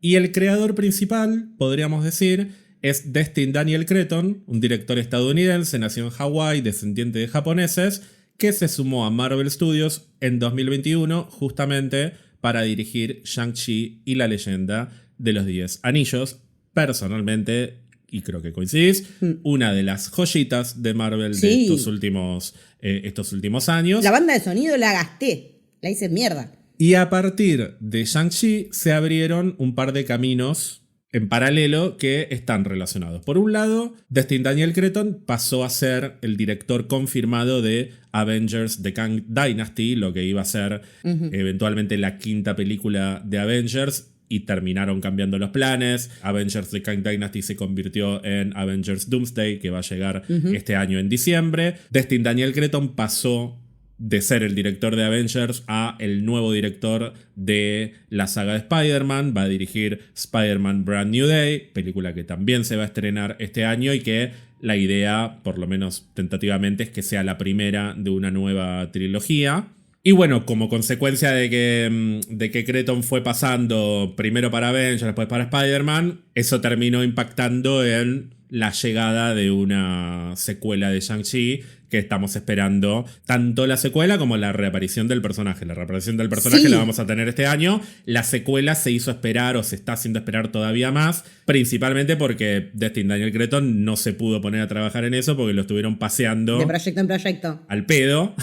[SPEAKER 1] Y el creador principal, podríamos decir, es Destin Daniel Cretton, un director estadounidense, nacido en Hawái, descendiente de japoneses, que se sumó a Marvel Studios en 2021 justamente para dirigir Shang-Chi y la leyenda de los 10 anillos. Personalmente, y creo que coincidís, una de las joyitas de Marvel de estos últimos años.
[SPEAKER 2] La banda de sonido la gasté, la hice mierda.
[SPEAKER 1] Y a partir de Shang-Chi se abrieron un par de caminos en paralelo que están relacionados. Por un lado, Destin Daniel Cretton pasó a ser el director confirmado de Avengers The Kang Dynasty, lo que iba a ser eventualmente la quinta película de Avengers, y terminaron cambiando los planes. Avengers The Kang Dynasty se convirtió en Avengers Doomsday, que va a llegar este año en diciembre. Destin Daniel Cretton pasó de ser el director de Avengers a el nuevo director de la saga de Spider-Man. Va a dirigir Spider-Man Brand New Day, película que también se va a estrenar este año y que la idea, por lo menos tentativamente, es que sea la primera de una nueva trilogía. Y bueno, como consecuencia de que Cretton fue pasando primero para Avengers, después para Spider-Man, eso terminó impactando en la llegada de una secuela de Shang-Chi, que estamos esperando tanto la secuela como la reaparición del personaje. La reaparición del personaje la vamos a tener este año. La secuela se hizo esperar o se está haciendo esperar todavía más, principalmente porque Destin Daniel Cretton no se pudo poner a trabajar en eso porque lo estuvieron paseando
[SPEAKER 2] de proyecto en proyecto.
[SPEAKER 1] Al pedo,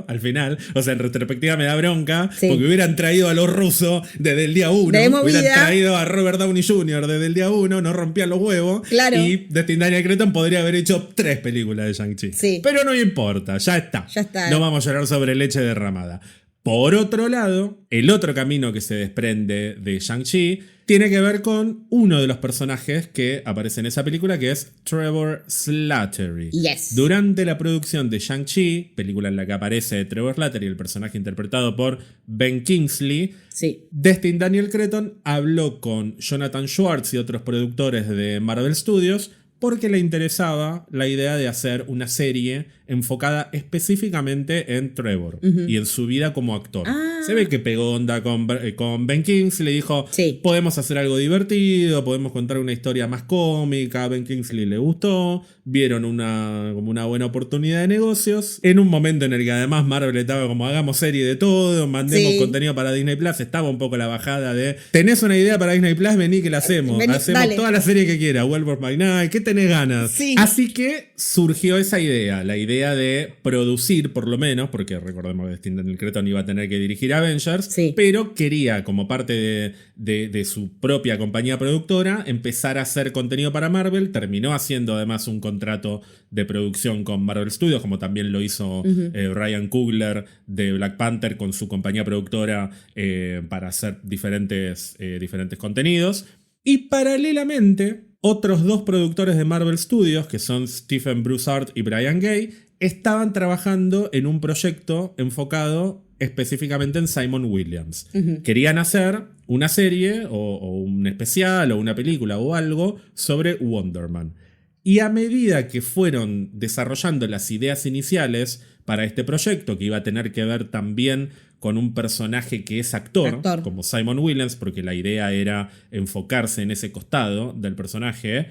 [SPEAKER 1] al final. O sea, en retrospectiva me da bronca, porque hubieran traído a los rusos desde el día 1. Hubieran traído a Robert Downey Jr. desde el día 1, no rompían los huevos.
[SPEAKER 2] Claro.
[SPEAKER 1] Y Destin Daniel Cretton podría haber hecho 3 películas de Shang-Chi.
[SPEAKER 2] Sí.
[SPEAKER 1] Pero no importa, ya está. No vamos a llorar sobre leche derramada. Por otro lado, el otro camino que se desprende de Shang-Chi tiene que ver con uno de los personajes que aparece en esa película, que es Trevor Slattery.
[SPEAKER 2] Yes.
[SPEAKER 1] Durante la producción de Shang-Chi, película en la que aparece Trevor Slattery, el personaje interpretado por Ben Kingsley, Destin Daniel Cretton habló con Jonathan Schwartz y otros productores de Marvel Studios porque le interesaba la idea de hacer una serie enfocada específicamente en Trevor y en su vida como actor. Se ve que pegó onda con Ben Kingsley, le dijo, podemos hacer algo divertido, podemos contar una historia más cómica. A Ben Kingsley le gustó, vieron como una buena oportunidad de negocios. En un momento en el que además Marvel estaba como, hagamos serie de todo, mandemos contenido para Disney Plus, estaba un poco la bajada de, tenés una idea para Disney Plus, vení que la hacemos. Hacemos toda la serie que quiera, Werewolf by Night, ¿qué tenés ganas? Así que surgió esa idea, la idea de producir por lo menos, porque recordemos que Destin Daniel Cretton iba a tener que dirigir Avengers, pero quería como parte de su propia compañía productora empezar a hacer contenido para Marvel. Terminó haciendo además un contrato de producción con Marvel Studios, como también lo hizo Ryan Coogler de Black Panther con su compañía productora para hacer diferentes contenidos. Y paralelamente, otros 2 productores de Marvel Studios, que son Stephen Broussard y Brian Gay, estaban trabajando en un proyecto enfocado específicamente en Simon Williams. Querían hacer una serie o un especial o una película o algo sobre Wonder Man. Y a medida que fueron desarrollando las ideas iniciales para este proyecto, que iba a tener que ver también con un personaje que es actor, como Simon Williams, porque la idea era enfocarse en ese costado del personaje,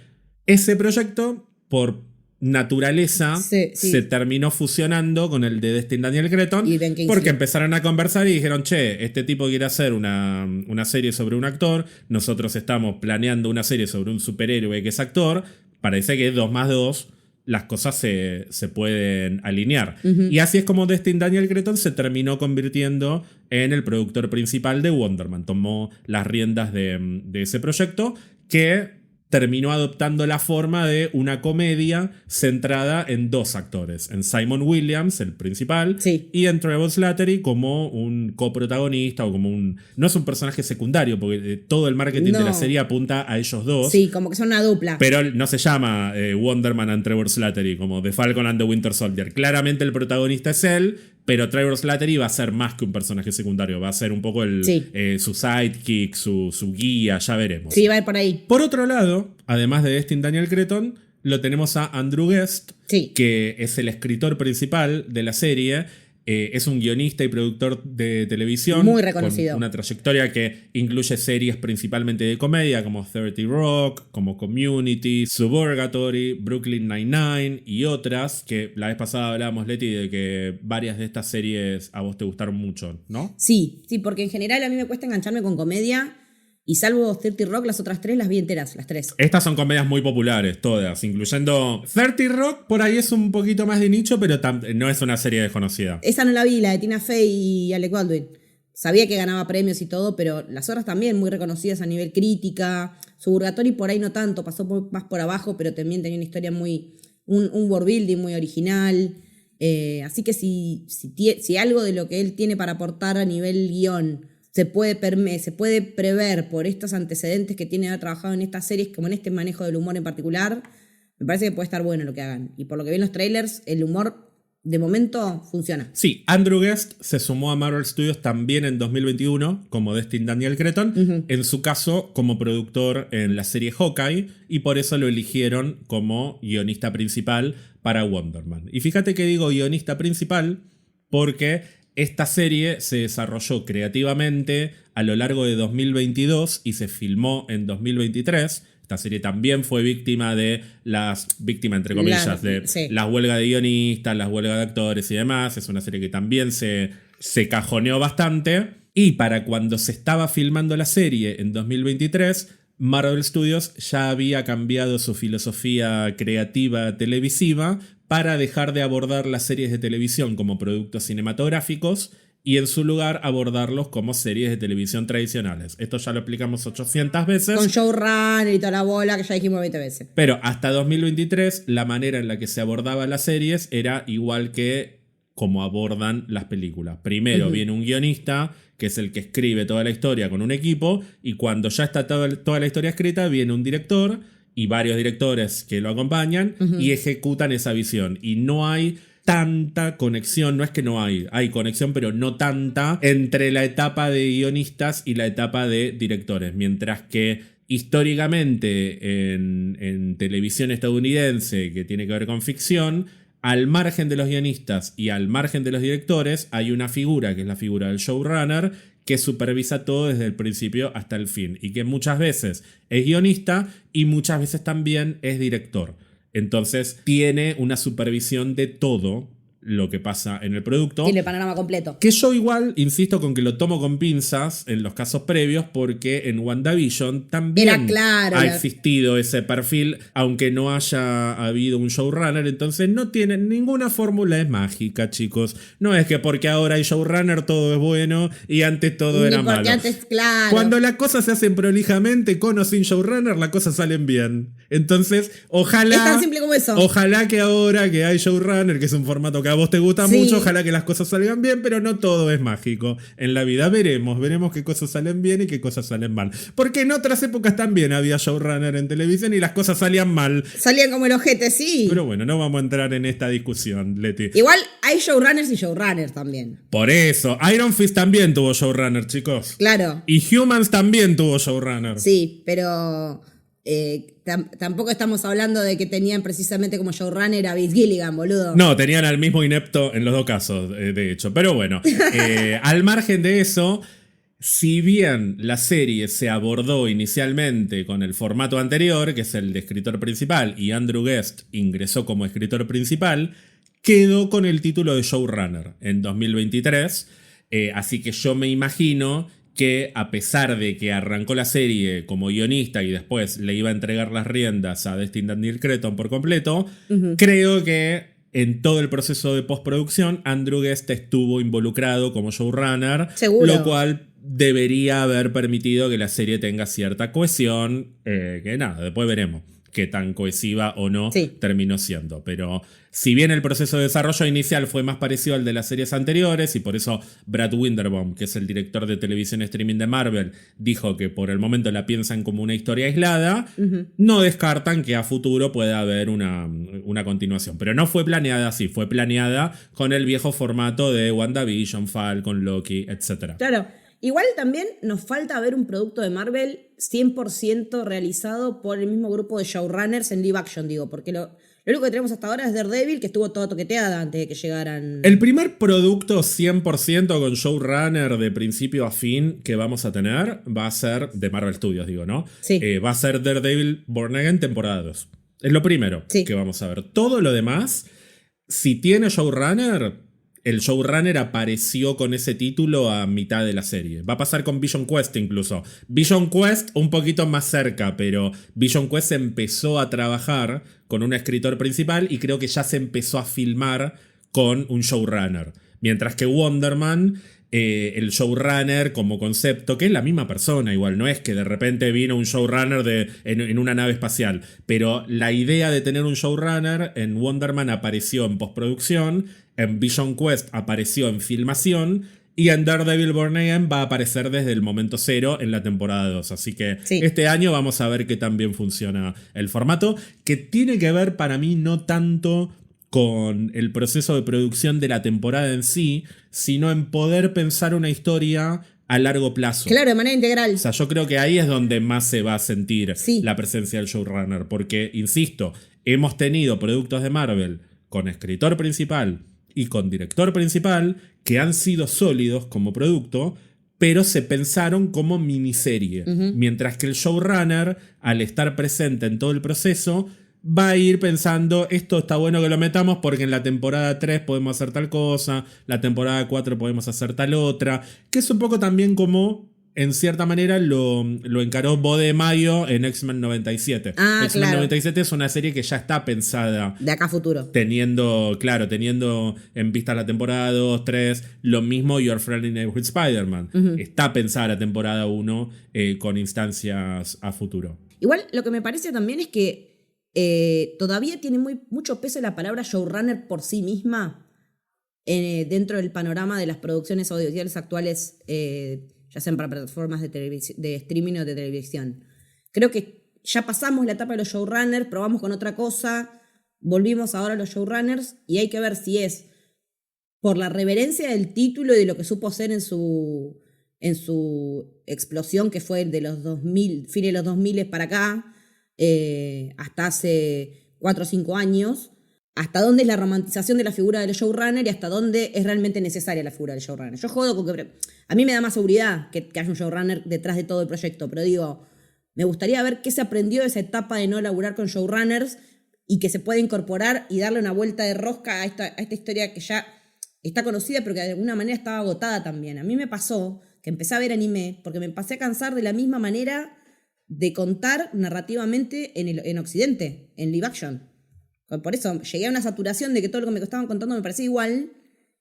[SPEAKER 1] ese proyecto, por naturaleza, se terminó fusionando con el de Destin Daniel Cretton, porque empezaron a conversar y dijeron, che, este tipo quiere hacer una serie sobre un actor, nosotros estamos planeando una serie sobre un superhéroe que es actor, parece que 2 más 2 las cosas se pueden alinear. Y así es como Destin Daniel Cretton se terminó convirtiendo en el productor principal de Wonder Man. Tomó las riendas de ese proyecto que terminó adoptando la forma de una comedia centrada en 2 actores. En Simon Williams, el principal, y en Trevor Slattery como un coprotagonista o como un... No es un personaje secundario, porque todo el marketing de la serie apunta a ellos 2.
[SPEAKER 2] Sí, como que son una dupla.
[SPEAKER 1] Pero no se llama Wonder Man and Trevor Slattery, como The Falcon and the Winter Soldier. Claramente el protagonista es él, pero Trevor Slattery va a ser más que un personaje secundario. Va a ser un poco su sidekick, su guía, ya veremos.
[SPEAKER 2] Sí, va a ir por ahí.
[SPEAKER 1] Por otro lado, además de Destin Daniel Cretton, lo tenemos a Andrew Guest, que es el escritor principal de la serie. Es un guionista y productor de televisión.
[SPEAKER 2] Muy reconocido.
[SPEAKER 1] Con una trayectoria que incluye series principalmente de comedia como 30 Rock, como Community, Suburgatory, Brooklyn Nine-Nine y otras que la vez pasada hablábamos, Leti, de que varias de estas series a vos te gustaron mucho, ¿no?
[SPEAKER 2] Sí, porque en general a mí me cuesta engancharme con comedia. Y salvo 30 Rock, las otras 3 las vi enteras, las 3.
[SPEAKER 1] Estas son comedias muy populares, todas, incluyendo 30 Rock, por ahí es un poquito más de nicho, pero no es una serie desconocida.
[SPEAKER 2] Esa no la vi, la de Tina Fey y Alec Baldwin. Sabía que ganaba premios y todo, pero las otras también muy reconocidas a nivel crítica. Suburgatory por ahí no tanto, pasó más por abajo, pero también tenía una historia muy... un world building muy original. Así que si algo de lo que él tiene para aportar a nivel guión se puede prever por estos antecedentes que tiene haber trabajado en estas series, como en este manejo del humor en particular, me parece que puede estar bueno lo que hagan. Y por lo que vi en los trailers, el humor de momento funciona.
[SPEAKER 1] Sí, Andrew Guest se sumó a Marvel Studios también en 2021 como Destin Daniel Cretton, en su caso como productor en la serie Hawkeye, y por eso lo eligieron como guionista principal para Wonder Man. Y fíjate que digo guionista principal porque Esta serie se desarrolló creativamente a lo largo de 2022 y se filmó en 2023. Esta serie también fue víctima de víctima entre comillas, de las huelgas de guionistas, las huelgas de actores y demás. Es una serie que también se cajoneó bastante. Y para cuando se estaba filmando la serie en 2023, Marvel Studios ya había cambiado su filosofía creativa televisiva para dejar de abordar las series de televisión como productos cinematográficos y en su lugar abordarlos como series de televisión tradicionales. Esto ya lo explicamos 800 veces.
[SPEAKER 2] Con showrunner y toda la bola que ya dijimos 20 veces.
[SPEAKER 1] Pero hasta 2023 la manera en la que se abordaban las series era igual que como abordan las películas. Primero viene un guionista, que es el que escribe toda la historia con un equipo, y cuando ya está toda la historia escrita, viene un director y varios directores que lo acompañan y ejecutan esa visión. Y no hay tanta conexión, no es que no hay conexión, pero no tanta entre la etapa de guionistas y la etapa de directores. Mientras que históricamente en televisión estadounidense, que tiene que ver con ficción, al margen de los guionistas y al margen de los directores, hay una figura, que es la figura del showrunner, que supervisa todo desde el principio hasta el fin. Y que muchas veces es guionista y muchas veces también es director. Entonces tiene una supervisión de todo lo que pasa en el producto.
[SPEAKER 2] Tiene el panorama completo.
[SPEAKER 1] Que yo igual insisto con que lo tomo con pinzas en los casos previos, porque en WandaVision también ha existido ese perfil, aunque no haya habido un showrunner. Entonces no tienen ninguna fórmula, es mágica, chicos. No es que porque ahora hay showrunner todo es bueno y antes todo era malo.
[SPEAKER 2] Antes, claro.
[SPEAKER 1] Cuando las cosas se hacen prolijamente, con o sin showrunner, las cosas salen bien. Entonces, ojalá...
[SPEAKER 2] Es tan simple como eso.
[SPEAKER 1] Ojalá que ahora que hay showrunner, que es un formato que a vos te gusta mucho, ojalá que las cosas salgan bien, pero no todo es mágico. En la vida veremos qué cosas salen bien y qué cosas salen mal. Porque en otras épocas también había showrunner en televisión y las cosas salían mal.
[SPEAKER 2] Salían como el ojete, sí.
[SPEAKER 1] Pero bueno, no vamos a entrar en esta discusión, Leti.
[SPEAKER 2] Igual hay showrunners y showrunners también.
[SPEAKER 1] Por eso, Iron Fist también tuvo showrunner, chicos.
[SPEAKER 2] Claro.
[SPEAKER 1] Y Humans también tuvo showrunner.
[SPEAKER 2] Sí, pero... tampoco estamos hablando de que tenían precisamente como showrunner a Vince Gilligan, boludo.
[SPEAKER 1] No, tenían al mismo inepto en los dos casos, de hecho. Pero bueno, al margen de eso, si bien la serie se abordó inicialmente con el formato anterior, que es el de escritor principal, y Andrew Guest ingresó como escritor principal, quedó con el título de showrunner en 2023. Así que yo me imagino que, a pesar de que arrancó la serie como guionista y después le iba a entregar las riendas a Destin Daniel Cretton por completo, creo que en todo el proceso de postproducción Andrew Guest estuvo involucrado como showrunner.
[SPEAKER 2] Seguro.
[SPEAKER 1] Lo cual debería haber permitido que la serie tenga cierta cohesión, que nada, después veremos qué tan cohesiva o no terminó siendo. Pero si bien el proceso de desarrollo inicial fue más parecido al de las series anteriores, y por eso Brad Winderbaum, que es el director de televisión streaming de Marvel, dijo que por el momento la piensan como una historia aislada, no descartan que a futuro pueda haber una continuación. Pero no fue planeada así, fue planeada con el viejo formato de WandaVision, Falcon, Loki, etc.
[SPEAKER 2] Claro. Igual también nos falta ver un producto de Marvel 100% realizado por el mismo grupo de showrunners en live action, digo, porque lo único que tenemos hasta ahora es Daredevil, que estuvo toda toqueteada antes de que llegaran...
[SPEAKER 1] El primer producto 100% con showrunner de principio a fin que vamos a tener va a ser de Marvel Studios, digo, ¿no?
[SPEAKER 2] Sí.
[SPEAKER 1] Va a ser Daredevil Born Again temporada 2. Es lo primero que vamos a ver. Todo lo demás, si tiene showrunner... El showrunner apareció con ese título a mitad de la serie. Va a pasar con Vision Quest incluso. Vision Quest un poquito más cerca, pero Vision Quest empezó a trabajar con un escritor principal y creo que ya se empezó a filmar con un showrunner. Mientras que Wonder Man, el showrunner como concepto, que es la misma persona igual, no es que de repente vino un showrunner en una nave espacial, pero la idea de tener un showrunner en Wonder Man apareció en postproducción, en Vision Quest apareció en filmación y en Daredevil Born Again va a aparecer desde el momento cero en la temporada 2. Así que este año vamos a ver que también funciona el formato, que tiene que ver para mí no tanto con el proceso de producción de la temporada en sí, sino en poder pensar una historia a largo plazo.
[SPEAKER 2] Claro, de manera integral.
[SPEAKER 1] O sea, yo creo que ahí es donde más se va a sentir la presencia del showrunner, porque, insisto, hemos tenido productos de Marvel con escritor principal y con director principal que han sido sólidos como producto, pero se pensaron como miniserie. Mientras que el showrunner, al estar presente en todo el proceso, va a ir pensando, esto está bueno que lo metamos porque en la temporada 3 podemos hacer tal cosa, la temporada 4 podemos hacer tal otra, que es un poco también como, en cierta manera, lo encaró Bo de Mayo en X-Men 97. X-Men
[SPEAKER 2] claro.
[SPEAKER 1] 97 es una serie que ya está pensada
[SPEAKER 2] De acá a futuro.
[SPEAKER 1] teniendo en vista la temporada 2, 3, lo mismo Your Friendly Neighborhood Spider-Man. Está pensada la temporada 1 con instancias a futuro.
[SPEAKER 2] Igual lo que me parece también es que todavía tiene mucho peso la palabra showrunner por sí misma dentro del panorama de las producciones audiovisuales actuales, ya sean para plataformas de streaming o de televisión. Creo que ya pasamos la etapa de los showrunners, probamos con otra cosa, volvimos ahora a los showrunners y hay que ver si es por la reverencia del título y de lo que supo ser en su explosión, que fue de los 2000, fines de los 2000 para acá, hasta hace 4 o 5 años, hasta dónde es la romantización de la figura del showrunner y hasta dónde es realmente necesaria la figura del showrunner. Yo jodo con que a mí me da más seguridad que haya un showrunner detrás de todo el proyecto, pero digo, me gustaría ver qué se aprendió de esa etapa de no laburar con showrunners y que se pueda incorporar y darle una vuelta de rosca a esta historia que ya está conocida pero que de alguna manera estaba agotada también. A mí me pasó que empecé a ver anime porque me empecé a cansar de la misma manera de contar narrativamente en Occidente, en live action. Por eso llegué a una saturación de que todo lo que me estaban contando me parecía igual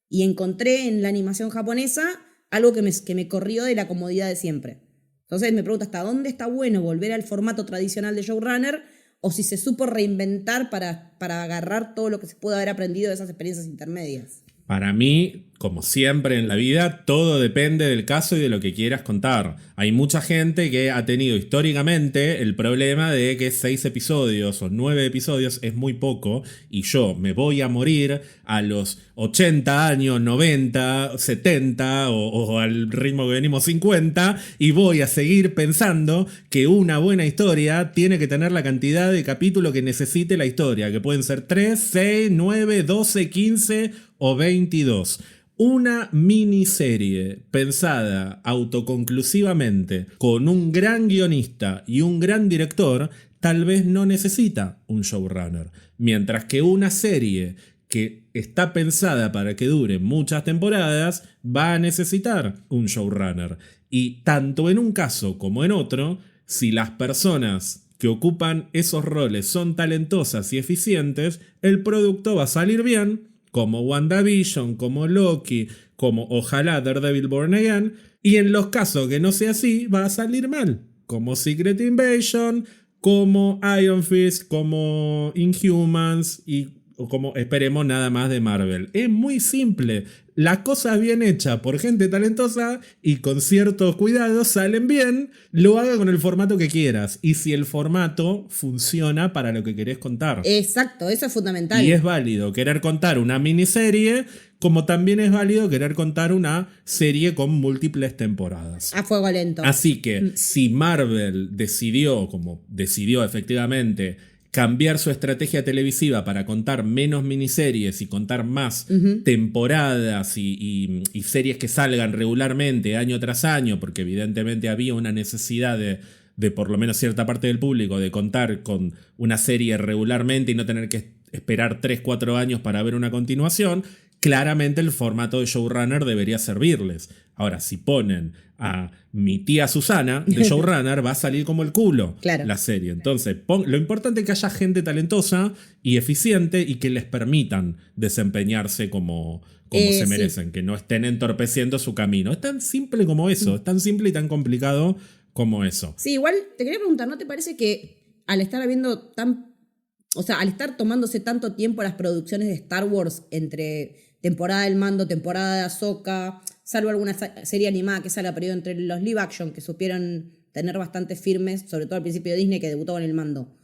[SPEAKER 2] y encontré en la animación japonesa algo que me corrió de la comodidad de siempre. Entonces me pregunto hasta dónde está bueno volver al formato tradicional de showrunner o si se supo reinventar para agarrar todo lo que se pudo haber aprendido de esas experiencias intermedias.
[SPEAKER 1] Para mí, como siempre en la vida, todo depende del caso y de lo que quieras contar. Hay mucha gente que ha tenido históricamente el problema de que 6 episodios o 9 episodios es muy poco y yo me voy a morir a los 80 años, 90, 70 o al ritmo que venimos 50 y voy a seguir pensando que una buena historia tiene que tener la cantidad de capítulos que necesite la historia, que pueden ser 3, 6, 9, 12, 15 o 22. Una miniserie pensada autoconclusivamente con un gran guionista y un gran director tal vez no necesita un showrunner, mientras que una serie que está pensada para que dure muchas temporadas va a necesitar un showrunner. Y tanto en un caso como en otro, si las personas que ocupan esos roles son talentosas y eficientes, el producto va a salir bien, como WandaVision, como Loki, como ojalá Daredevil Born Again, y en los casos que no sea así, va a salir mal, como Secret Invasion, como Iron Fist, como Inhumans y como esperemos nada más de Marvel. Es muy simple. Las cosas bien hechas por gente talentosa y con ciertos cuidados salen bien, lo haga con el formato que quieras. Y si el formato funciona para lo que querés contar.
[SPEAKER 2] Exacto, eso es fundamental.
[SPEAKER 1] Y es válido querer contar una miniserie, como también es válido querer contar una serie con múltiples temporadas.
[SPEAKER 2] A fuego lento.
[SPEAKER 1] Así que si Marvel decidió, como decidió efectivamente, cambiar su estrategia televisiva para contar menos miniseries y contar más temporadas y series que salgan regularmente año tras año, porque evidentemente había una necesidad de por lo menos cierta parte del público de contar con una serie regularmente y no tener que esperar 3-4 años para ver una continuación, claramente el formato de showrunner debería servirles. Ahora, si ponen a mi tía Susana de showrunner, va a salir como el culo la serie. Entonces, lo importante es que haya gente talentosa y eficiente y que les permitan desempeñarse como se merecen, que no estén entorpeciendo su camino. Es tan simple como eso, es tan simple y tan complicado como eso.
[SPEAKER 2] Sí, igual te quería preguntar, ¿no te parece que al estar habiendo al estar tomándose tanto tiempo las producciones de Star Wars entre temporada del Mando, temporada de Ahsoka, salvo alguna serie animada que salga, pero entre los live action que supieron tener bastante firmes, sobre todo al principio de Disney que debutó con el Mando,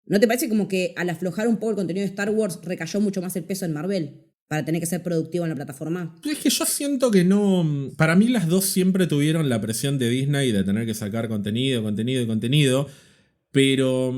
[SPEAKER 2] ¿no te parece como que al aflojar un poco el contenido de Star Wars recayó mucho más el peso en Marvel para tener que ser productivo en la plataforma?
[SPEAKER 1] Es que yo siento que no. Para mí las dos siempre tuvieron la presión de Disney de tener que sacar contenido, pero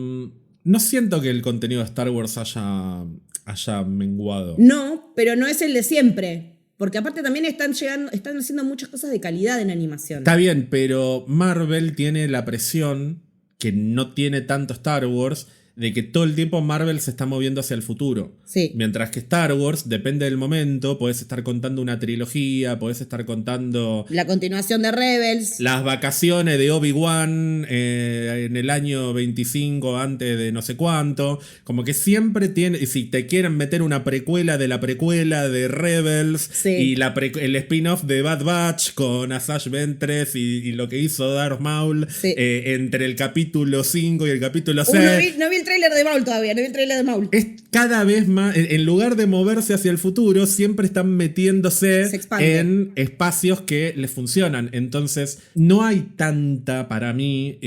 [SPEAKER 1] no siento que el contenido de Star Wars haya haya menguado.
[SPEAKER 2] No, pero no es el de siempre. Porque aparte también están haciendo muchas cosas de calidad en animación.
[SPEAKER 1] Está bien, pero Marvel tiene la presión que no tiene tanto Star Wars, de que todo el tiempo Marvel se está moviendo hacia el futuro.
[SPEAKER 2] Sí.
[SPEAKER 1] Mientras que Star Wars, depende del momento, podés estar contando una trilogía, podés estar contando
[SPEAKER 2] La continuación de Rebels.
[SPEAKER 1] las vacaciones de Obi-Wan en el año 25 antes de no sé cuánto. Como que siempre tiene, y si te quieren meter una precuela de la precuela de Rebels,
[SPEAKER 2] Sí.
[SPEAKER 1] y el spin-off de Bad Batch con Asajj Ventress y lo que hizo Darth Maul,
[SPEAKER 2] Sí.
[SPEAKER 1] entre el capítulo 5 y el capítulo 6.
[SPEAKER 2] No vi el tráiler de Maul todavía, no vi el tráiler de Maul.
[SPEAKER 1] Es cada vez más, en lugar de moverse hacia el futuro, siempre están metiéndose
[SPEAKER 2] Se expande.
[SPEAKER 1] en espacios que les funcionan. Entonces, no hay tanta, para mí,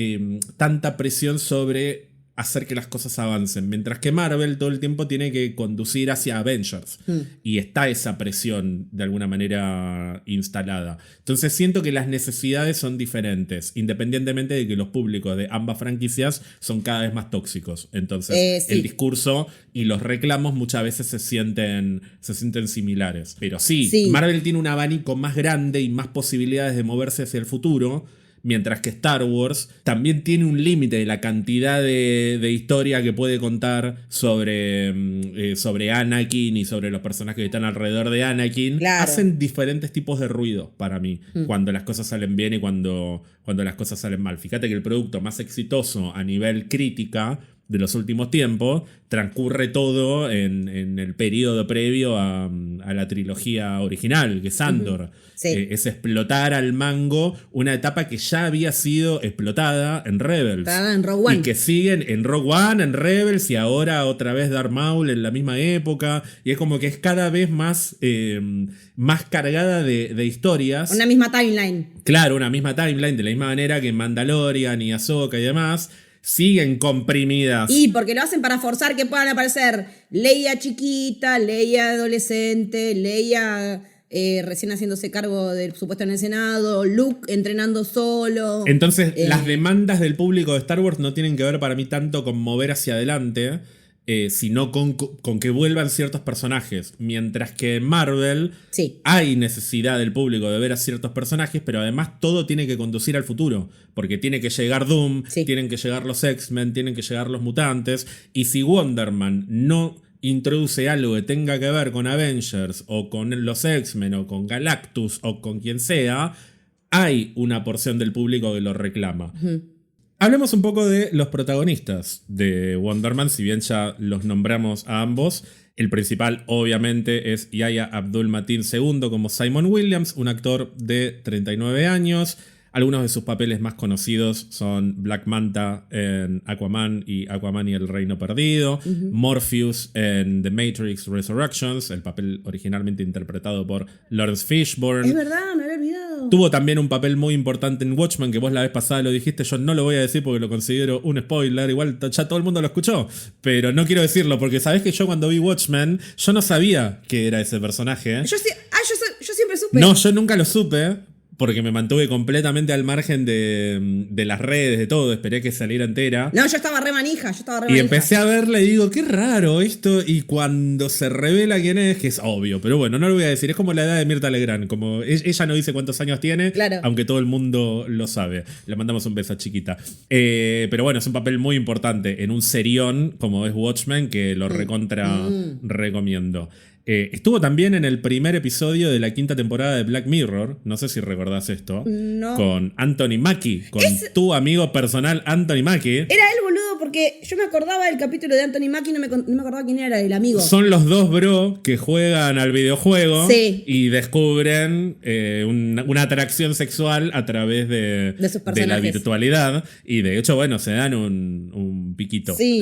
[SPEAKER 1] tanta presión sobre hacer que las cosas avancen. Mientras que Marvel todo el tiempo tiene que conducir hacia Avengers. Y está esa presión de alguna manera instalada. Entonces siento que las necesidades son diferentes, independientemente de que los públicos de ambas franquicias son cada vez más tóxicos. Entonces
[SPEAKER 2] Sí.
[SPEAKER 1] el discurso y los reclamos muchas veces se sienten similares. Pero sí, Marvel tiene un abanico más grande y más posibilidades de moverse hacia el futuro. Mientras que Star Wars también tiene un límite de la cantidad de historia que puede contar sobre Anakin y sobre los personajes que están alrededor de Anakin.
[SPEAKER 2] Claro.
[SPEAKER 1] Hacen diferentes tipos de ruido para mí cuando las cosas salen bien y cuando las cosas salen mal. Fíjate que el producto más exitoso a nivel crítica de los últimos tiempos transcurre todo en el periodo previo a la trilogía original, que es Andor.
[SPEAKER 2] Sí.
[SPEAKER 1] Es explotar al mango una etapa que ya había sido explotada en Rebels.
[SPEAKER 2] En Rogue One.
[SPEAKER 1] Y que siguen en Rogue One, en Rebels y ahora otra vez Darth Maul en la misma época. Y es como que es cada vez más cargada de historias.
[SPEAKER 2] Una misma timeline.
[SPEAKER 1] Claro, una misma timeline, de la misma manera que Mandalorian y Ahsoka y demás siguen comprimidas.
[SPEAKER 2] Y porque lo hacen para forzar que puedan aparecer Leia chiquita, Leia adolescente, Leia recién haciéndose cargo del supuesto en el Senado, Luke entrenando solo.
[SPEAKER 1] Entonces, las demandas del público de Star Wars no tienen que ver para mí tanto con mover hacia adelante, sino con que vuelvan ciertos personajes. Mientras que en Marvel hay necesidad del público de ver a ciertos personajes, pero además todo tiene que conducir al futuro. Porque tiene que llegar Doom, tienen que llegar los X-Men, tienen que llegar los mutantes. Y si Wonder Man no introduce algo que tenga que ver con Avengers o con los X-Men o con Galactus o con quien sea, hay una porción del público que lo reclama. Hablemos un poco de los protagonistas de Wonder Man, si bien ya los nombramos a ambos. El principal, obviamente, es Yahya Abdul-Mateen II como Simon Williams, un actor de 39 años. Algunos de sus papeles más conocidos son Black Manta en Aquaman y el Reino Perdido, Morpheus en The Matrix Resurrections, el papel originalmente interpretado por Lawrence Fishburne.
[SPEAKER 2] Es verdad, me había olvidado.
[SPEAKER 1] Tuvo también un papel muy importante en Watchmen, que vos la vez pasada lo dijiste, yo no lo voy a decir porque lo considero un spoiler, igual ya todo el mundo lo escuchó, pero no quiero decirlo porque sabés que yo cuando vi Watchmen, yo no sabía que era ese personaje.
[SPEAKER 2] Yo siempre supe.
[SPEAKER 1] No, yo nunca lo supe. Porque me mantuve completamente al margen de las redes, de todo. Esperé que saliera entera.
[SPEAKER 2] No, yo estaba re manija.
[SPEAKER 1] Y empecé a verla y digo, qué raro esto. Y cuando se revela quién es, que es obvio. Pero bueno, no lo voy a decir. Es como la edad de Mirta Legrand. Como ella no dice cuántos años tiene,
[SPEAKER 2] claro,
[SPEAKER 1] aunque todo el mundo lo sabe. Le mandamos un beso, chiquita. Pero bueno, es un papel muy importante en un serión como es Watchmen, que lo recomiendo. Estuvo también en el primer episodio de la 5ª temporada de Black Mirror. No sé si recordás esto.
[SPEAKER 2] No.
[SPEAKER 1] Con Anthony Mackie. Con tu amigo personal Anthony Mackie.
[SPEAKER 2] Era él, boludo, porque yo me acordaba del capítulo de Anthony Mackie y no me acordaba quién era el amigo.
[SPEAKER 1] Son los dos bro que juegan al videojuego.
[SPEAKER 2] Sí.
[SPEAKER 1] Y descubren una atracción sexual a través de la virtualidad. Y de hecho, bueno, se dan un piquito.
[SPEAKER 2] Sí.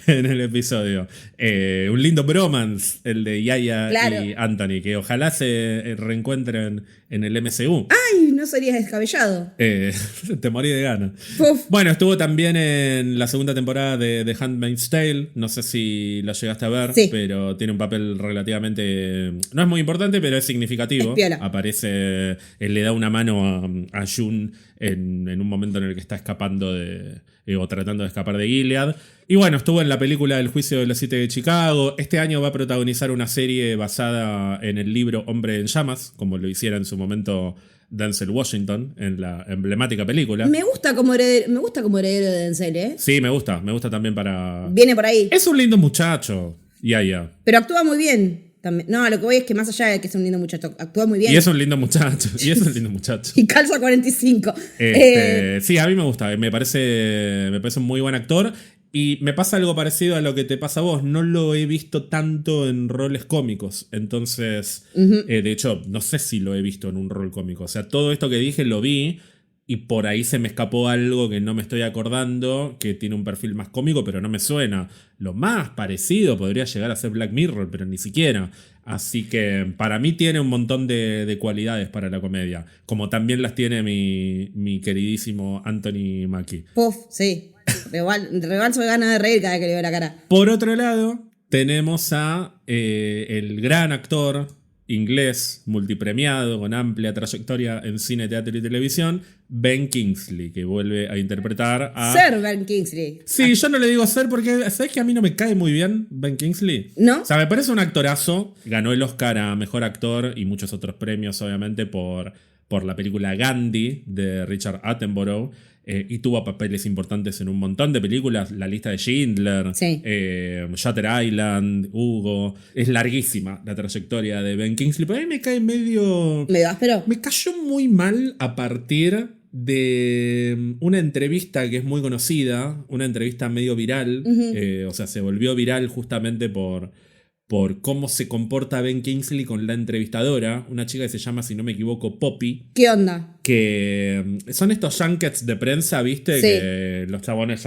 [SPEAKER 1] En el episodio. Un lindo bromance, el de Yahya y Anthony, que ojalá se reencuentren en el MCU.
[SPEAKER 2] ¡Ay! No serías descabellado.
[SPEAKER 1] Te morí de ganas.
[SPEAKER 2] Uf.
[SPEAKER 1] Bueno, estuvo también en la segunda temporada de The Handmaid's Tale. No sé si lo llegaste a ver,
[SPEAKER 2] Sí.
[SPEAKER 1] pero tiene un papel relativamente... No es muy importante, pero es significativo.
[SPEAKER 2] Es piola.
[SPEAKER 1] Aparece, él le da una mano a June en un momento en el que está escapando o tratando de escapar de Gilead. Y bueno, estuvo en la película El juicio de los 7 de Chicago. Este año va a protagonizar una serie basada en el libro Hombre en llamas, como lo hiciera en su momento Denzel Washington en la emblemática película.
[SPEAKER 2] Me gusta como heredero de Denzel, ¿eh?
[SPEAKER 1] Sí, me gusta también para...
[SPEAKER 2] Viene por ahí.
[SPEAKER 1] Es un lindo muchacho. Ya.
[SPEAKER 2] Pero actúa muy bien. También. No, lo que voy es que más allá de que es un lindo muchacho, actúa muy bien.
[SPEAKER 1] Y es un lindo muchacho.
[SPEAKER 2] Y calza 45.
[SPEAKER 1] Sí, a mí me gusta. Me parece un muy buen actor. Y me pasa algo parecido a lo que te pasa a vos. No lo he visto tanto en roles cómicos. Entonces, de hecho, no sé si lo he visto en un rol cómico. O sea, todo esto que dije lo vi y por ahí se me escapó algo que no me estoy acordando, que tiene un perfil más cómico, pero no me suena. Lo más parecido podría llegar a ser Black Mirror, pero ni siquiera. Así que para mí tiene un montón de cualidades para la comedia. Como también las tiene mi queridísimo Anthony Mackie.
[SPEAKER 2] Puf, sí. Rebalso de ganas de reír cada vez que le veo la cara.
[SPEAKER 1] Por otro lado, tenemos a el gran actor inglés, multipremiado, con amplia trayectoria en cine, teatro y televisión, Ben Kingsley, que vuelve a interpretar a...
[SPEAKER 2] Ser Ben Kingsley.
[SPEAKER 1] Sí, yo no le digo ser porque, ¿sabes que a mí no me cae muy bien Ben Kingsley?
[SPEAKER 2] ¿No?
[SPEAKER 1] O sea, me parece un actorazo. Ganó el Oscar a Mejor Actor y muchos otros premios, obviamente, por la película Gandhi de Richard Attenborough. Y tuvo papeles importantes en un montón de películas. La lista de Schindler,
[SPEAKER 2] Sí.
[SPEAKER 1] Shutter Island, Hugo. Es larguísima la trayectoria de Ben Kingsley. Pero a mí me cae medio...
[SPEAKER 2] ¿Me áspero?
[SPEAKER 1] Me cayó muy mal a partir de una entrevista que es muy conocida. Una entrevista medio viral. O sea, se volvió viral justamente por cómo se comporta Ben Kingsley con la entrevistadora, una chica que se llama, si no me equivoco, Poppy.
[SPEAKER 2] ¿Qué onda?
[SPEAKER 1] Que son estos junkets de prensa, ¿viste?
[SPEAKER 2] Sí.
[SPEAKER 1] Que los chabones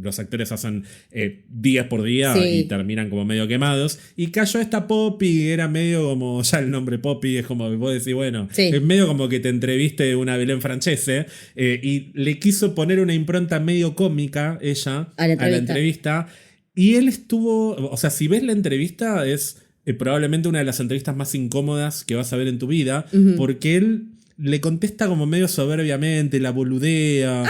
[SPEAKER 1] los actores hacen día por día
[SPEAKER 2] Sí.
[SPEAKER 1] y terminan como medio quemados. Y cayó esta Poppy, era medio como, ya el nombre Poppy es como que vos decís, bueno,
[SPEAKER 2] Sí.
[SPEAKER 1] es medio como que te entreviste una Belén Francese. Y le quiso poner una impronta medio cómica, ella,
[SPEAKER 2] A la
[SPEAKER 1] a la entrevista. Y él estuvo, o sea, si ves la entrevista es probablemente una de las entrevistas más incómodas que vas a ver en tu vida, porque él le contesta como medio soberbiamente, la boludea.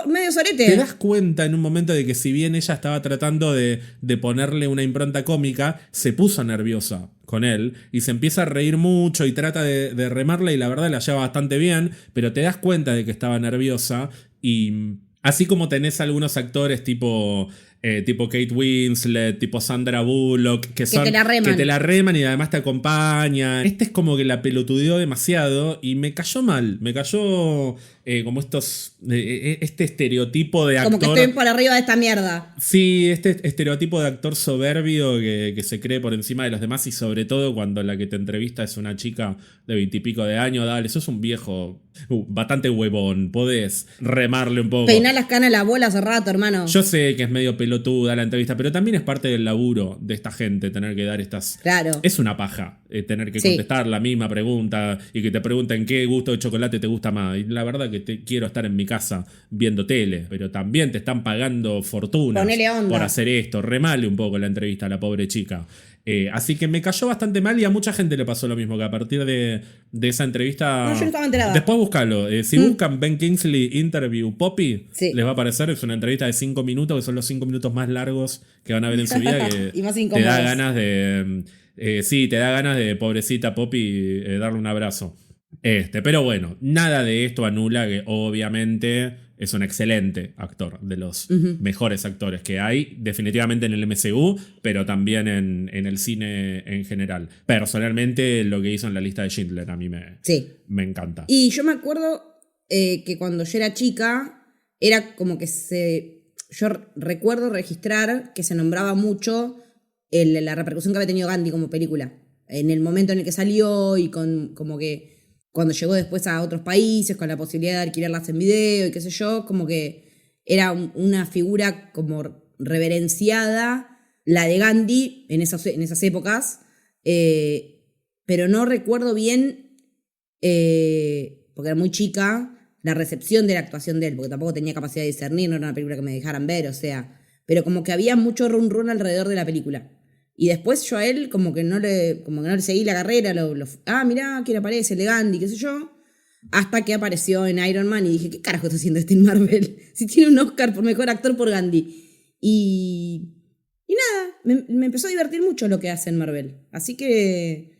[SPEAKER 2] Medio sorete.
[SPEAKER 1] Te das cuenta en un momento de que si bien ella estaba tratando de ponerle una impronta cómica, se puso nerviosa con él y se empieza a reír mucho y trata de remarla y la verdad la lleva bastante bien, pero te das cuenta de que estaba nerviosa y así como tenés algunos actores tipo Kate Winslet, tipo Sandra Bullock, que te la reman y además te acompañan. Este es como que la pelotudeó demasiado y me cayó mal. Me cayó como este estereotipo de actor.
[SPEAKER 2] Como que estoy por arriba de esta mierda.
[SPEAKER 1] Sí, este estereotipo de actor soberbio que se cree por encima de los demás y sobre todo cuando la que te entrevista es una chica de 20 y pico de años. Dale, sos un viejo bastante huevón, podés remarle un poco.
[SPEAKER 2] Peinar las canas a la bola hace rato, hermano.
[SPEAKER 1] Yo sé que es medio pelotuda la entrevista, pero también es parte del laburo de esta gente tener que dar estas...
[SPEAKER 2] Claro.
[SPEAKER 1] Es una paja tener que contestar la misma pregunta y que te pregunten qué gusto de chocolate te gusta más. Y la verdad que quiero estar en mi casa viendo tele, pero también te están pagando fortunas
[SPEAKER 2] Ponele onda
[SPEAKER 1] por hacer esto. Remale un poco la entrevista a la pobre chica. Así que me cayó bastante mal y a mucha gente le pasó lo mismo, que a partir de esa entrevista...
[SPEAKER 2] No, yo no estaba enterada.
[SPEAKER 1] Después búscalo. Si buscan Ben Kingsley Interview Poppy,
[SPEAKER 2] Sí.
[SPEAKER 1] les va a aparecer. Es una entrevista de 5 minutos, que son los 5 minutos más largos que van a ver en su vida. Que
[SPEAKER 2] Y más
[SPEAKER 1] te
[SPEAKER 2] incómodos.
[SPEAKER 1] da ganas de... sí, te da ganas de, pobrecita Poppy, darle un abrazo. Pero bueno, nada de esto anula que obviamente es un excelente actor, de los mejores actores que hay, definitivamente en el MCU, pero también en el cine en general. Personalmente, lo que hizo en la lista de Schindler a mí me encanta.
[SPEAKER 2] Y yo me acuerdo que cuando yo era chica, era como que yo recuerdo registrar que se nombraba mucho la repercusión que había tenido Gandhi como película. En el momento en el que salió y como que cuando llegó después a otros países con la posibilidad de alquilarlas en video y qué sé yo, como que era una figura como reverenciada, la de Gandhi en esas épocas, pero no recuerdo bien porque era muy chica, la recepción de la actuación de él, porque tampoco tenía capacidad de discernir, no era una película que me dejaran ver, o sea, pero como que había mucho run run alrededor de la película. Y después yo a él como que no le seguí la carrera, mirá, quién aparece, el de Gandhi, qué sé yo, hasta que apareció en Iron Man y dije, ¿qué carajo está haciendo este en Marvel? Si tiene un Oscar por mejor actor por Gandhi. Y nada, me empezó a divertir mucho lo que hace en Marvel. Así que,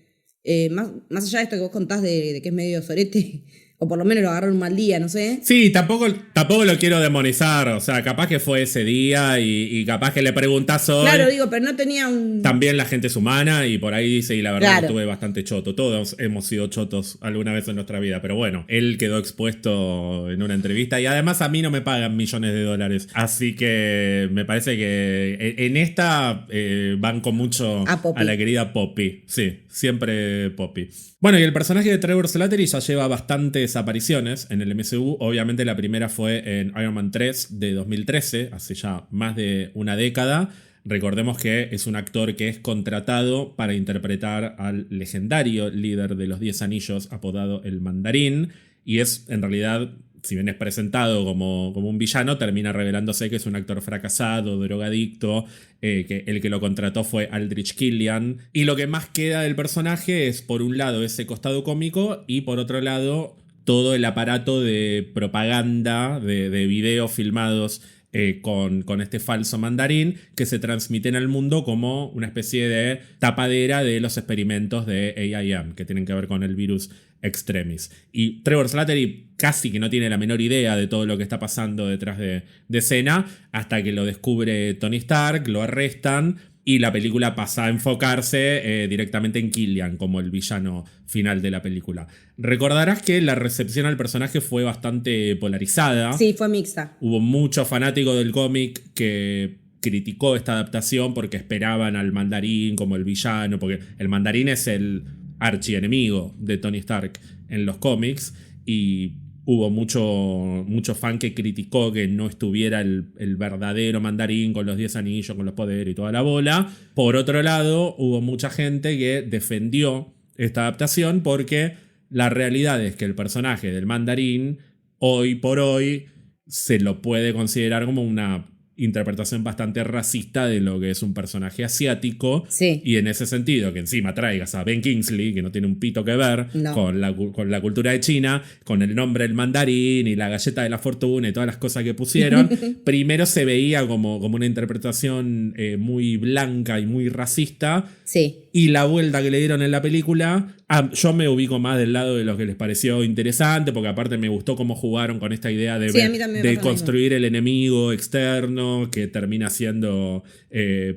[SPEAKER 2] más allá de esto que vos contás de que es medio sorete, o por lo menos lo agarró en un mal día, no sé.
[SPEAKER 1] Sí, tampoco lo quiero demonizar. O sea, capaz que fue ese día y capaz que le preguntás hoy.
[SPEAKER 2] Claro, digo, pero no tenía un...
[SPEAKER 1] También la gente es humana y por ahí dice, y la verdad
[SPEAKER 2] Claro.
[SPEAKER 1] que estuve bastante choto. Todos hemos sido chotos alguna vez en nuestra vida. Pero bueno, él quedó expuesto en una entrevista y además a mí no me pagan millones de dólares. Así que me parece que en esta banco mucho a la querida Poppy. Sí, siempre Poppy. Bueno, y el personaje de Trevor Slattery ya lleva bastantes apariciones en el MCU. Obviamente la primera fue en Iron Man 3 de 2013, hace ya más de una década. Recordemos que es un actor que es contratado para interpretar al legendario líder de los 10 Anillos, apodado el Mandarín, y es en realidad, si bien es presentado como un villano, termina revelándose que es un actor fracasado, drogadicto, que el que lo contrató fue Aldrich Killian. Y lo que más queda del personaje es, por un lado, ese costado cómico y por otro lado, todo el aparato de propaganda, de videos filmados con este falso mandarín que se transmiten al mundo como una especie de tapadera de los experimentos de AIM que tienen que ver con el virus extremis. Y Trevor Slattery casi que no tiene la menor idea de todo lo que está pasando detrás de escena hasta que lo descubre Tony Stark, lo arrestan y la película pasa a enfocarse directamente en Killian como el villano final de la película. Recordarás que la recepción al personaje fue bastante polarizada.
[SPEAKER 2] Sí, fue mixta.
[SPEAKER 1] Hubo muchos fanáticos del cómic que criticó esta adaptación porque esperaban al Mandarín como el villano, porque el Mandarín es el archienemigo de Tony Stark en los cómics y hubo mucho fan que criticó que no estuviera el verdadero Mandarín con los 10 anillos, con los poderes y toda la bola. Por otro lado, hubo mucha gente que defendió esta adaptación porque la realidad es que el personaje del Mandarín, hoy por hoy, se lo puede considerar como una interpretación bastante racista de lo que es un personaje asiático.
[SPEAKER 2] Sí.
[SPEAKER 1] Y en ese sentido, que encima traigas a Ben Kingsley, que no tiene un pito que ver con la cultura de China, con el nombre del mandarín y la galleta de la fortuna y todas las cosas que pusieron, primero se veía como una interpretación muy blanca y muy racista.
[SPEAKER 2] Sí.
[SPEAKER 1] Y la vuelta que le dieron en la película, yo me ubico más del lado de lo que les pareció interesante, porque aparte me gustó cómo jugaron con esta idea de construir el enemigo externo que termina siendo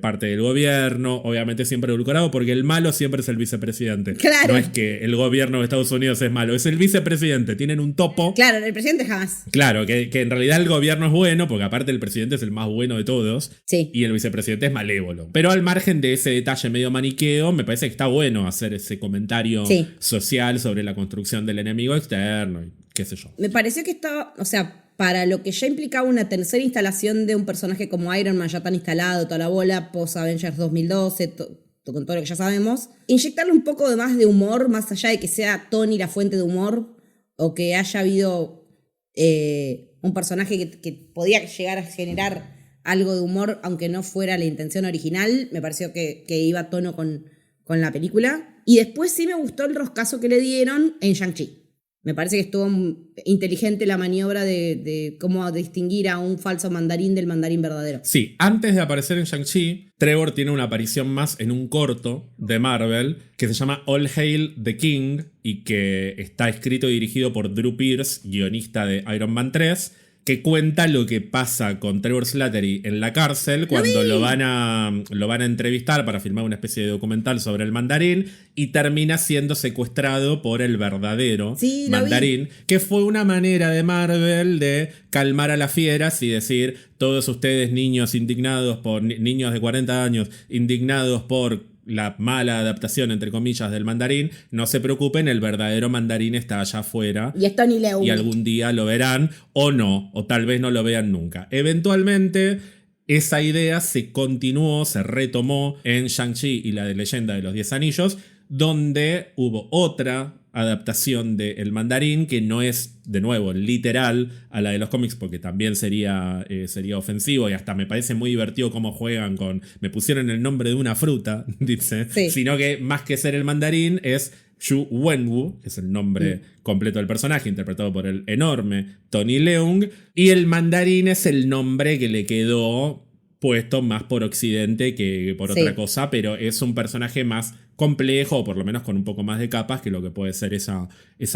[SPEAKER 1] parte del gobierno, obviamente siempre edulcorado, porque el malo siempre es el vicepresidente.
[SPEAKER 2] Claro.
[SPEAKER 1] No es que el gobierno de Estados Unidos es malo, es el vicepresidente, tienen un topo.
[SPEAKER 2] Claro, el presidente jamás.
[SPEAKER 1] Claro, que en realidad el gobierno es bueno, porque aparte el presidente es el más bueno de todos,
[SPEAKER 2] sí.
[SPEAKER 1] Y el vicepresidente es malévolo. Pero al margen de ese detalle medio maniqueo, me parece que está bueno hacer ese comentario social sobre la construcción del enemigo externo y qué sé yo.
[SPEAKER 2] Me pareció que estaba, o sea, para lo que ya implicaba una tercera instalación de un personaje como Iron Man ya tan instalado, toda la bola, post-Avengers 2012, con todo lo que ya sabemos, inyectarle un poco de más de humor, más allá de que sea Tony la fuente de humor, o que haya habido un personaje que podía llegar a generar algo de humor, aunque no fuera la intención original. Me pareció que iba a tono con la película. Y después sí me gustó el roscazo que le dieron en Shang-Chi. Me parece que estuvo inteligente la maniobra de cómo distinguir a un falso mandarín del mandarín verdadero.
[SPEAKER 1] Sí, antes de aparecer en Shang-Chi, Trevor tiene una aparición más en un corto de Marvel que se llama All Hail the King y que está escrito y dirigido por Drew Pearce, guionista de Iron Man 3, que cuenta lo que pasa con Trevor Slattery en la cárcel cuando lo van a entrevistar para filmar una especie de documental sobre el mandarín y termina siendo secuestrado por el verdadero mandarín, que fue una manera de Marvel de calmar a las fieras y decir, todos ustedes niños indignados niños de 40 años indignados por la mala adaptación, entre comillas, del mandarín, no se preocupen, el verdadero mandarín está allá afuera.
[SPEAKER 2] Y es Tony Leung.
[SPEAKER 1] Y algún día lo verán, o no, o tal vez no lo vean nunca. Eventualmente, esa idea se continuó, se retomó en Shang-Chi y la de Leyenda de los 10 Anillos, donde hubo otra adaptación de El Mandarín, que no es, de nuevo, literal a la de los cómics, porque también sería ofensivo, y hasta me parece muy divertido cómo juegan con... Me pusieron el nombre de una fruta, dice,
[SPEAKER 2] Sí.
[SPEAKER 1] sino que más que ser el mandarín es Xu Wenwu, que es el nombre completo del personaje, interpretado por el enorme Tony Leung, y el mandarín es el nombre que le quedó puesto más por Occidente que por otra cosa, pero es un personaje más complejo, o por lo menos con un poco más de capas, que lo que puede ser esa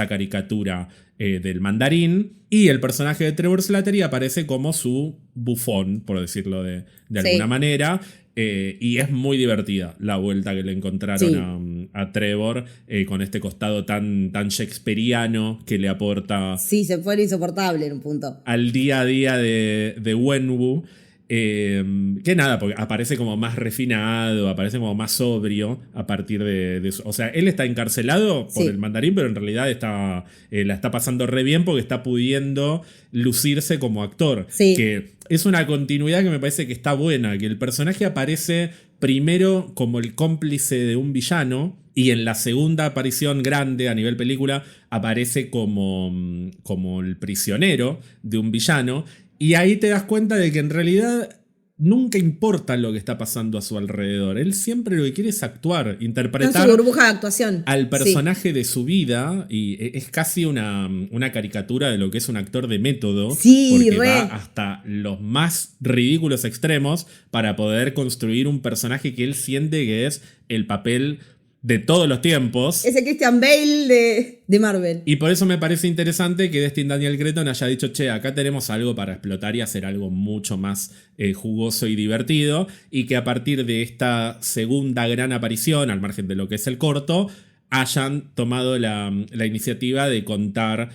[SPEAKER 1] caricatura del mandarín. Y el personaje de Trevor Slattery aparece como su bufón, por decirlo de alguna manera. Y es muy divertida la vuelta que le encontraron a Trevor, con este costado tan shakespeariano que le aporta.
[SPEAKER 2] Sí, se fue insoportable en un punto.
[SPEAKER 1] Al día a día de Wenwu. Que nada, porque aparece como más refinado, aparece como más sobrio a partir de eso. O sea, él está encarcelado por el mandarín, pero en realidad la está pasando re bien porque está pudiendo lucirse como actor.
[SPEAKER 2] Sí.
[SPEAKER 1] Que es una continuidad que me parece que está buena, que el personaje aparece primero como el cómplice de un villano, y en la segunda aparición grande a nivel película aparece como el prisionero de un villano. Y ahí te das cuenta de que en realidad nunca importa lo que está pasando a su alrededor. Él siempre lo que quiere es actuar, interpretar
[SPEAKER 2] su burbuja de actuación.
[SPEAKER 1] al personaje de su vida. Y es casi una caricatura de lo que es un actor de método.
[SPEAKER 2] Sí,
[SPEAKER 1] porque va hasta los más ridículos extremos para poder construir un personaje que él siente que es el papel de todos los tiempos.
[SPEAKER 2] Ese Christian Bale de Marvel.
[SPEAKER 1] Y por eso me parece interesante que Destin Daniel Cretton haya dicho, che, acá tenemos algo para explotar y hacer algo mucho más jugoso y divertido, y que a partir de esta segunda gran aparición, al margen de lo que es el corto, hayan tomado la iniciativa de contar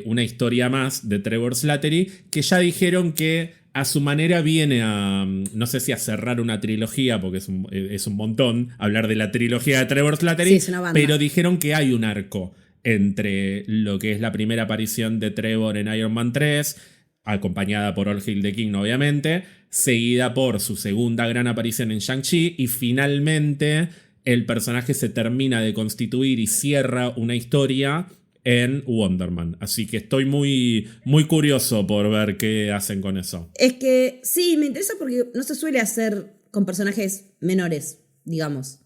[SPEAKER 1] una historia más de Trevor Slattery, que ya dijeron que a su manera viene a, no sé si a cerrar una trilogía, porque es un montón hablar de la trilogía de Trevor Slattery,
[SPEAKER 2] es una banda.
[SPEAKER 1] pero dijeron que hay un arco entre lo que es la primera aparición de Trevor en Iron Man 3, acompañada por All Hail the King, obviamente, seguida por su segunda gran aparición en Shang-Chi, y finalmente el personaje se termina de constituir y cierra una historia en Wonder Man. Así que estoy muy, muy curioso por ver qué hacen con eso.
[SPEAKER 2] Es que sí, me interesa porque no se suele hacer con personajes menores, digamos,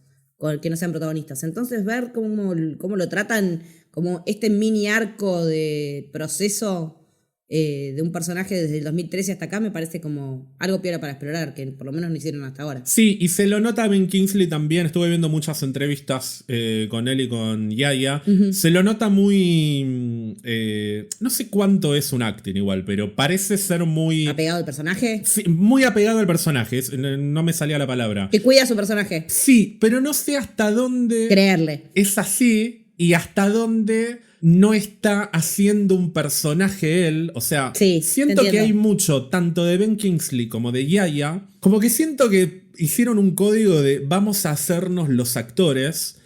[SPEAKER 2] que no sean protagonistas. Entonces ver cómo lo tratan, como este mini arco de proceso de un personaje desde el 2013 hasta acá, me parece como algo piola para explorar, que por lo menos no hicieron hasta ahora.
[SPEAKER 1] Sí, y se lo nota a Ben Kingsley también. Estuve viendo muchas entrevistas con él y con Yaya. Se lo nota muy... no sé cuánto es un acting igual, pero parece ser muy...
[SPEAKER 2] ¿Apegado al personaje?
[SPEAKER 1] Sí, muy apegado al personaje. No me salía la palabra.
[SPEAKER 2] Que cuida a su personaje.
[SPEAKER 1] Sí, pero no sé hasta dónde...
[SPEAKER 2] Creerle.
[SPEAKER 1] Es así, y hasta dónde... no está haciendo un personaje él. O sea, siento que hay mucho, tanto de Ben Kingsley como de Yaya, como que siento que hicieron un código de vamos a hacernos los actores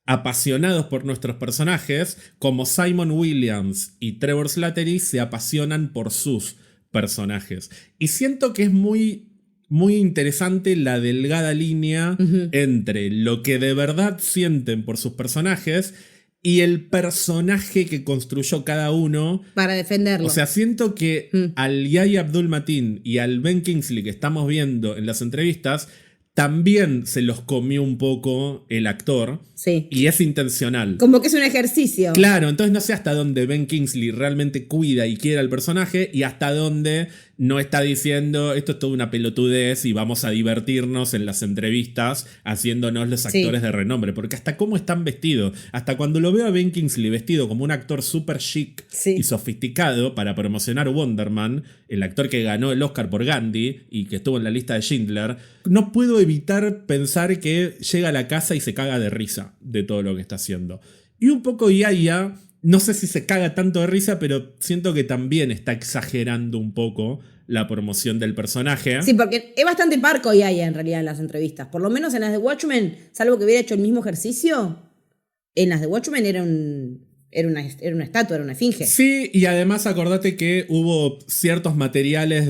[SPEAKER 1] apasionados por nuestros personajes, como Simon Williams y Trevor Slattery se apasionan por sus personajes. Y siento que es muy, muy interesante la delgada línea entre lo que de verdad sienten por sus personajes y el personaje que construyó cada uno
[SPEAKER 2] para defenderlo.
[SPEAKER 1] O sea, siento que al Yahya Abdul-Mateen y al Ben Kingsley que estamos viendo en las entrevistas también se los comió un poco el actor.
[SPEAKER 2] Sí.
[SPEAKER 1] Y es intencional.
[SPEAKER 2] Como que es un ejercicio.
[SPEAKER 1] Claro, entonces no sé hasta dónde Ben Kingsley realmente cuida y quiere al personaje y hasta dónde no está diciendo esto es toda una pelotudez y vamos a divertirnos en las entrevistas haciéndonos los actores de renombre. Porque hasta cómo están vestidos, hasta cuando lo veo a Ben Kingsley vestido como un actor súper chic y sofisticado para promocionar Wonder Man, el actor que ganó el Oscar por Gandhi y que estuvo en la lista de Schindler, no puedo evitar pensar que llega a la casa y se caga de risa de todo lo que está haciendo. Y un poco Yaya, no sé si se caga tanto de risa, pero siento que también está exagerando un poco la promoción del personaje.
[SPEAKER 2] Sí, porque es bastante parco Yaya en realidad en las entrevistas. Por lo menos en las de Watchmen, salvo que hubiera hecho el mismo ejercicio, en las de Watchmen era un era una estatua, era una esfinge.
[SPEAKER 1] Sí, y además acordate que hubo ciertos materiales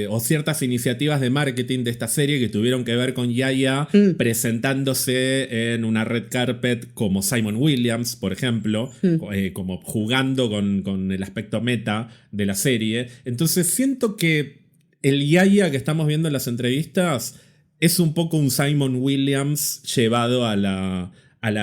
[SPEAKER 1] o ciertas iniciativas de marketing de esta serie que tuvieron que ver con Yaya presentándose en una red carpet como Simon Williams, por ejemplo, como jugando con el aspecto meta de la serie. Entonces siento que el Yaya que estamos viendo en las entrevistas es un poco un Simon Williams llevado a la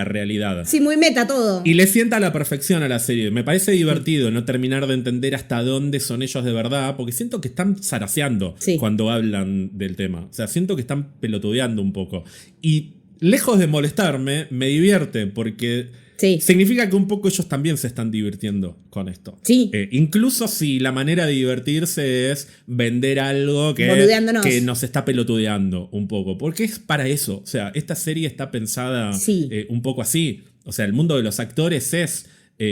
[SPEAKER 1] realidad.
[SPEAKER 2] Sí, muy meta todo.
[SPEAKER 1] Y le sienta a la perfección a la serie. Me parece divertido no terminar de entender hasta dónde son ellos de verdad, porque siento que están zaraseando cuando hablan del tema. O sea, siento que están pelotudeando un poco. Y lejos de molestarme, me divierte, porque significa que un poco ellos también se están divirtiendo con esto.
[SPEAKER 2] Sí.
[SPEAKER 1] Incluso si la manera de divertirse es vender algo que nos está pelotudeando un poco. Porque es para eso. O sea, esta serie está pensada un poco así. O sea, el mundo de los actores es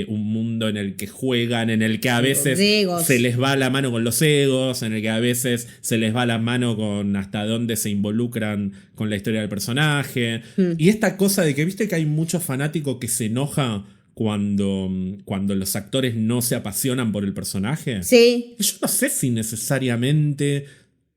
[SPEAKER 1] un mundo en el que juegan, en el que a veces se les va la mano con los egos, en el que a veces se les va la mano con hasta dónde se involucran con la historia del personaje. Y esta cosa de que viste que hay muchos fanáticos que se enoja cuando los actores no se apasionan por el personaje.
[SPEAKER 2] Sí.
[SPEAKER 1] Yo no sé si necesariamente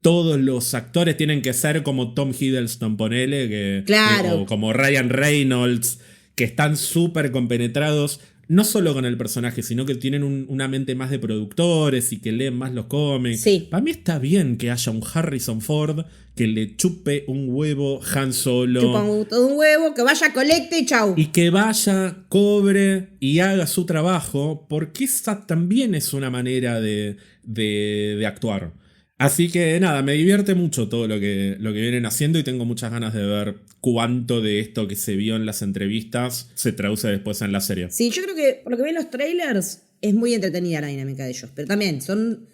[SPEAKER 1] todos los actores tienen que ser como Tom Hiddleston, ponele, o como Ryan Reynolds, que están súper compenetrados, no solo con el personaje, sino que tienen una mente más de productores y que leen más los cómics.
[SPEAKER 2] Sí.
[SPEAKER 1] Para mí está bien que haya un Harrison Ford que le chupe un huevo Han Solo.
[SPEAKER 2] Chupa todo un huevo, que vaya, colecte y chau.
[SPEAKER 1] Y que vaya, cobre y haga su trabajo, porque esa también es una manera de actuar. Así que nada, me divierte mucho todo lo que vienen haciendo y tengo muchas ganas de ver cuánto de esto que se vio en las entrevistas se traduce después en la serie.
[SPEAKER 2] Sí, yo creo que por lo que ven los trailers es muy entretenida la dinámica de ellos, pero también son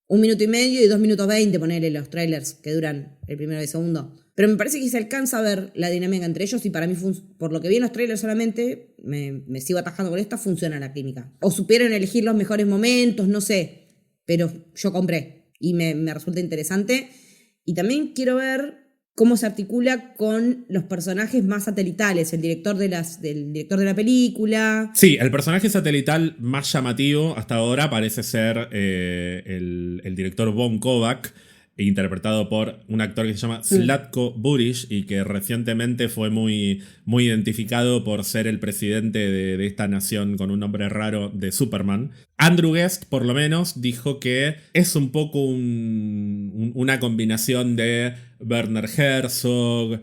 [SPEAKER 2] 1 minuto y medio y 2 minutos 20, ponerle los trailers que duran el primero y el segundo. Pero me parece que se alcanza a ver la dinámica entre ellos y para mí, por lo que vi en los trailers solamente, me sigo atajando con esta, funciona la química. O supieron elegir los mejores momentos, no sé, pero yo compré. Y me resulta interesante. Y también quiero ver cómo se articula con los personajes más satelitales. El director de la película.
[SPEAKER 1] Sí, el personaje satelital más llamativo hasta ahora parece ser el director Bon Kovac, interpretado por un actor que se llama Zlatko Buric y que recientemente fue muy, muy identificado por ser el presidente de esta nación con un nombre raro de Superman. Andrew Guest, por lo menos, dijo que es un poco una combinación de Werner Herzog,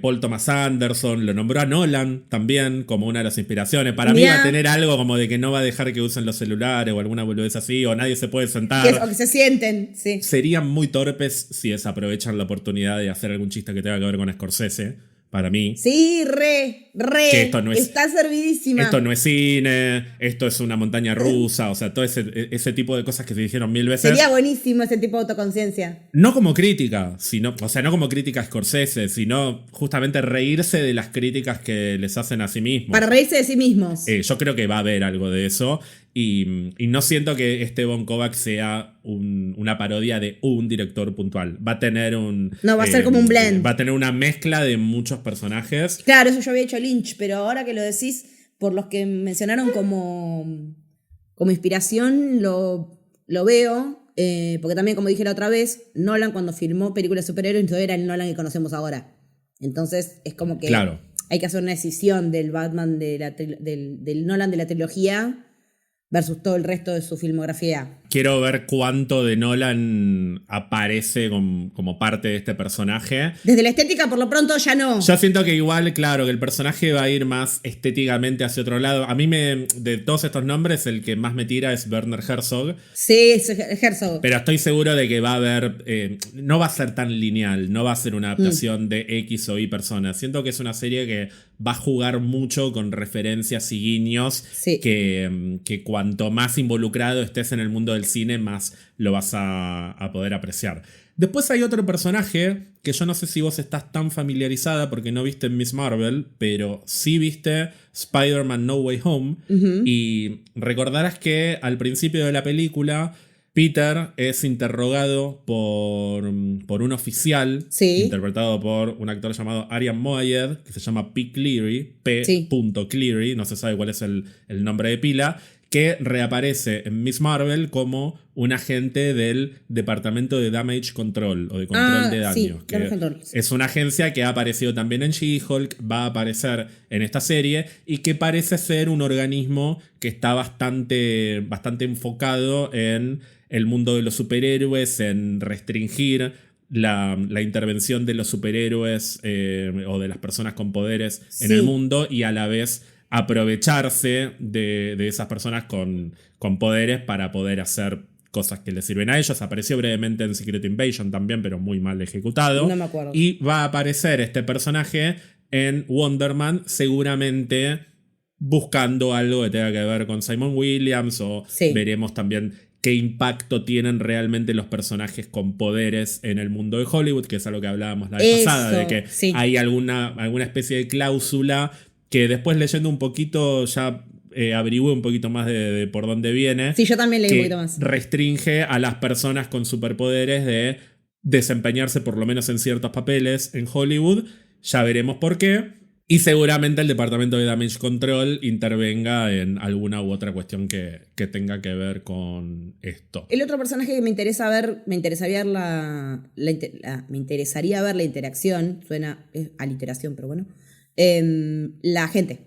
[SPEAKER 1] Paul Thomas Anderson, lo nombró a Nolan también como una de las inspiraciones. Para mí va a tener algo como de que no va a dejar que usen los celulares o alguna boludez así, o nadie se puede sentar.
[SPEAKER 2] O que se sienten, sí.
[SPEAKER 1] Serían muy torpes si desaprovechan la oportunidad de hacer algún chiste que tenga que ver con Scorsese. Para mí.
[SPEAKER 2] Sí, re.
[SPEAKER 1] Que esto no es,
[SPEAKER 2] está servidísima.
[SPEAKER 1] Esto no es cine, esto es una montaña rusa, o sea, todo ese tipo de cosas que se dijeron 1000 veces.
[SPEAKER 2] Sería buenísimo ese tipo de autoconciencia.
[SPEAKER 1] No como crítica, no como crítica a Scorsese, sino justamente reírse de las críticas que les hacen a sí mismos.
[SPEAKER 2] Para reírse de sí mismos.
[SPEAKER 1] Yo creo que va a haber algo de eso. Y no siento que este Bon Kovac sea una parodia de un director puntual. Va a tener
[SPEAKER 2] No, va a ser como un blend.
[SPEAKER 1] Va a tener una mezcla de muchos personajes.
[SPEAKER 2] Claro, eso yo había hecho Lynch, pero ahora que lo decís, por los que mencionaron como inspiración, lo veo. Porque también, como dije la otra vez, Nolan cuando filmó películas de superhéroes todavía era el Nolan que conocemos ahora. Entonces es como que hay que hacer una decisión del Batman del Nolan de la trilogía versus todo el resto de su filmografía.
[SPEAKER 1] Quiero ver cuánto de Nolan aparece como parte de este personaje.
[SPEAKER 2] Desde la estética, por lo pronto, ya no.
[SPEAKER 1] Yo siento que igual, claro, que el personaje va a ir más estéticamente hacia otro lado. A mí, de todos estos nombres, el que más me tira es Werner Herzog.
[SPEAKER 2] Sí, es Herzog.
[SPEAKER 1] Pero estoy seguro de que va a haber... no va a ser tan lineal, no va a ser una adaptación de X o Y personas. Siento que es una serie que va a jugar mucho con referencias y guiños que cuanto más involucrado estés en el mundo del cine, más lo vas a poder apreciar. Después hay otro personaje que yo no sé si vos estás tan familiarizada porque no viste Miss Marvel, pero sí viste Spider-Man No Way Home. Y recordarás que al principio de la película Peter es interrogado por un oficial,
[SPEAKER 2] Sí.
[SPEAKER 1] interpretado por un actor llamado Arian Moayed, que se llama P. Cleary, P.
[SPEAKER 2] Sí.
[SPEAKER 1] Cleary, no se sabe cuál es el nombre de pila, que reaparece en Miss Marvel como un agente del Departamento de Damage Control, o de Control de Daños.
[SPEAKER 2] Sí,
[SPEAKER 1] que
[SPEAKER 2] Damage Control.
[SPEAKER 1] es una agencia que ha aparecido también en She-Hulk, va a aparecer en esta serie, y que parece ser un organismo que está bastante enfocado en el mundo de los superhéroes, en restringir la intervención de los superhéroes o de las personas con poderes en el mundo, y a la vez aprovecharse de esas personas con poderes para poder hacer cosas que les sirven a ellos. Apareció brevemente en Secret Invasion también, pero muy mal ejecutado.
[SPEAKER 2] No me acuerdo.
[SPEAKER 1] Y va a aparecer este personaje en Wonder Man, seguramente buscando algo que tenga que ver con Simon Williams, o veremos también qué impacto tienen realmente los personajes con poderes en el mundo de Hollywood, que es algo que hablábamos la vez pasada, de que hay alguna especie de cláusula que después, leyendo un poquito, ya averigüé un poquito más de por dónde viene.
[SPEAKER 2] Sí, yo también leí un poquito más.
[SPEAKER 1] Restringe a las personas con superpoderes de desempeñarse por lo menos en ciertos papeles en Hollywood. Ya veremos por qué. Y seguramente el departamento de Damage Control intervenga en alguna u otra cuestión que tenga que ver con esto.
[SPEAKER 2] El otro personaje que me interesaría ver la interacción, suena aliteración, pero bueno, la gente,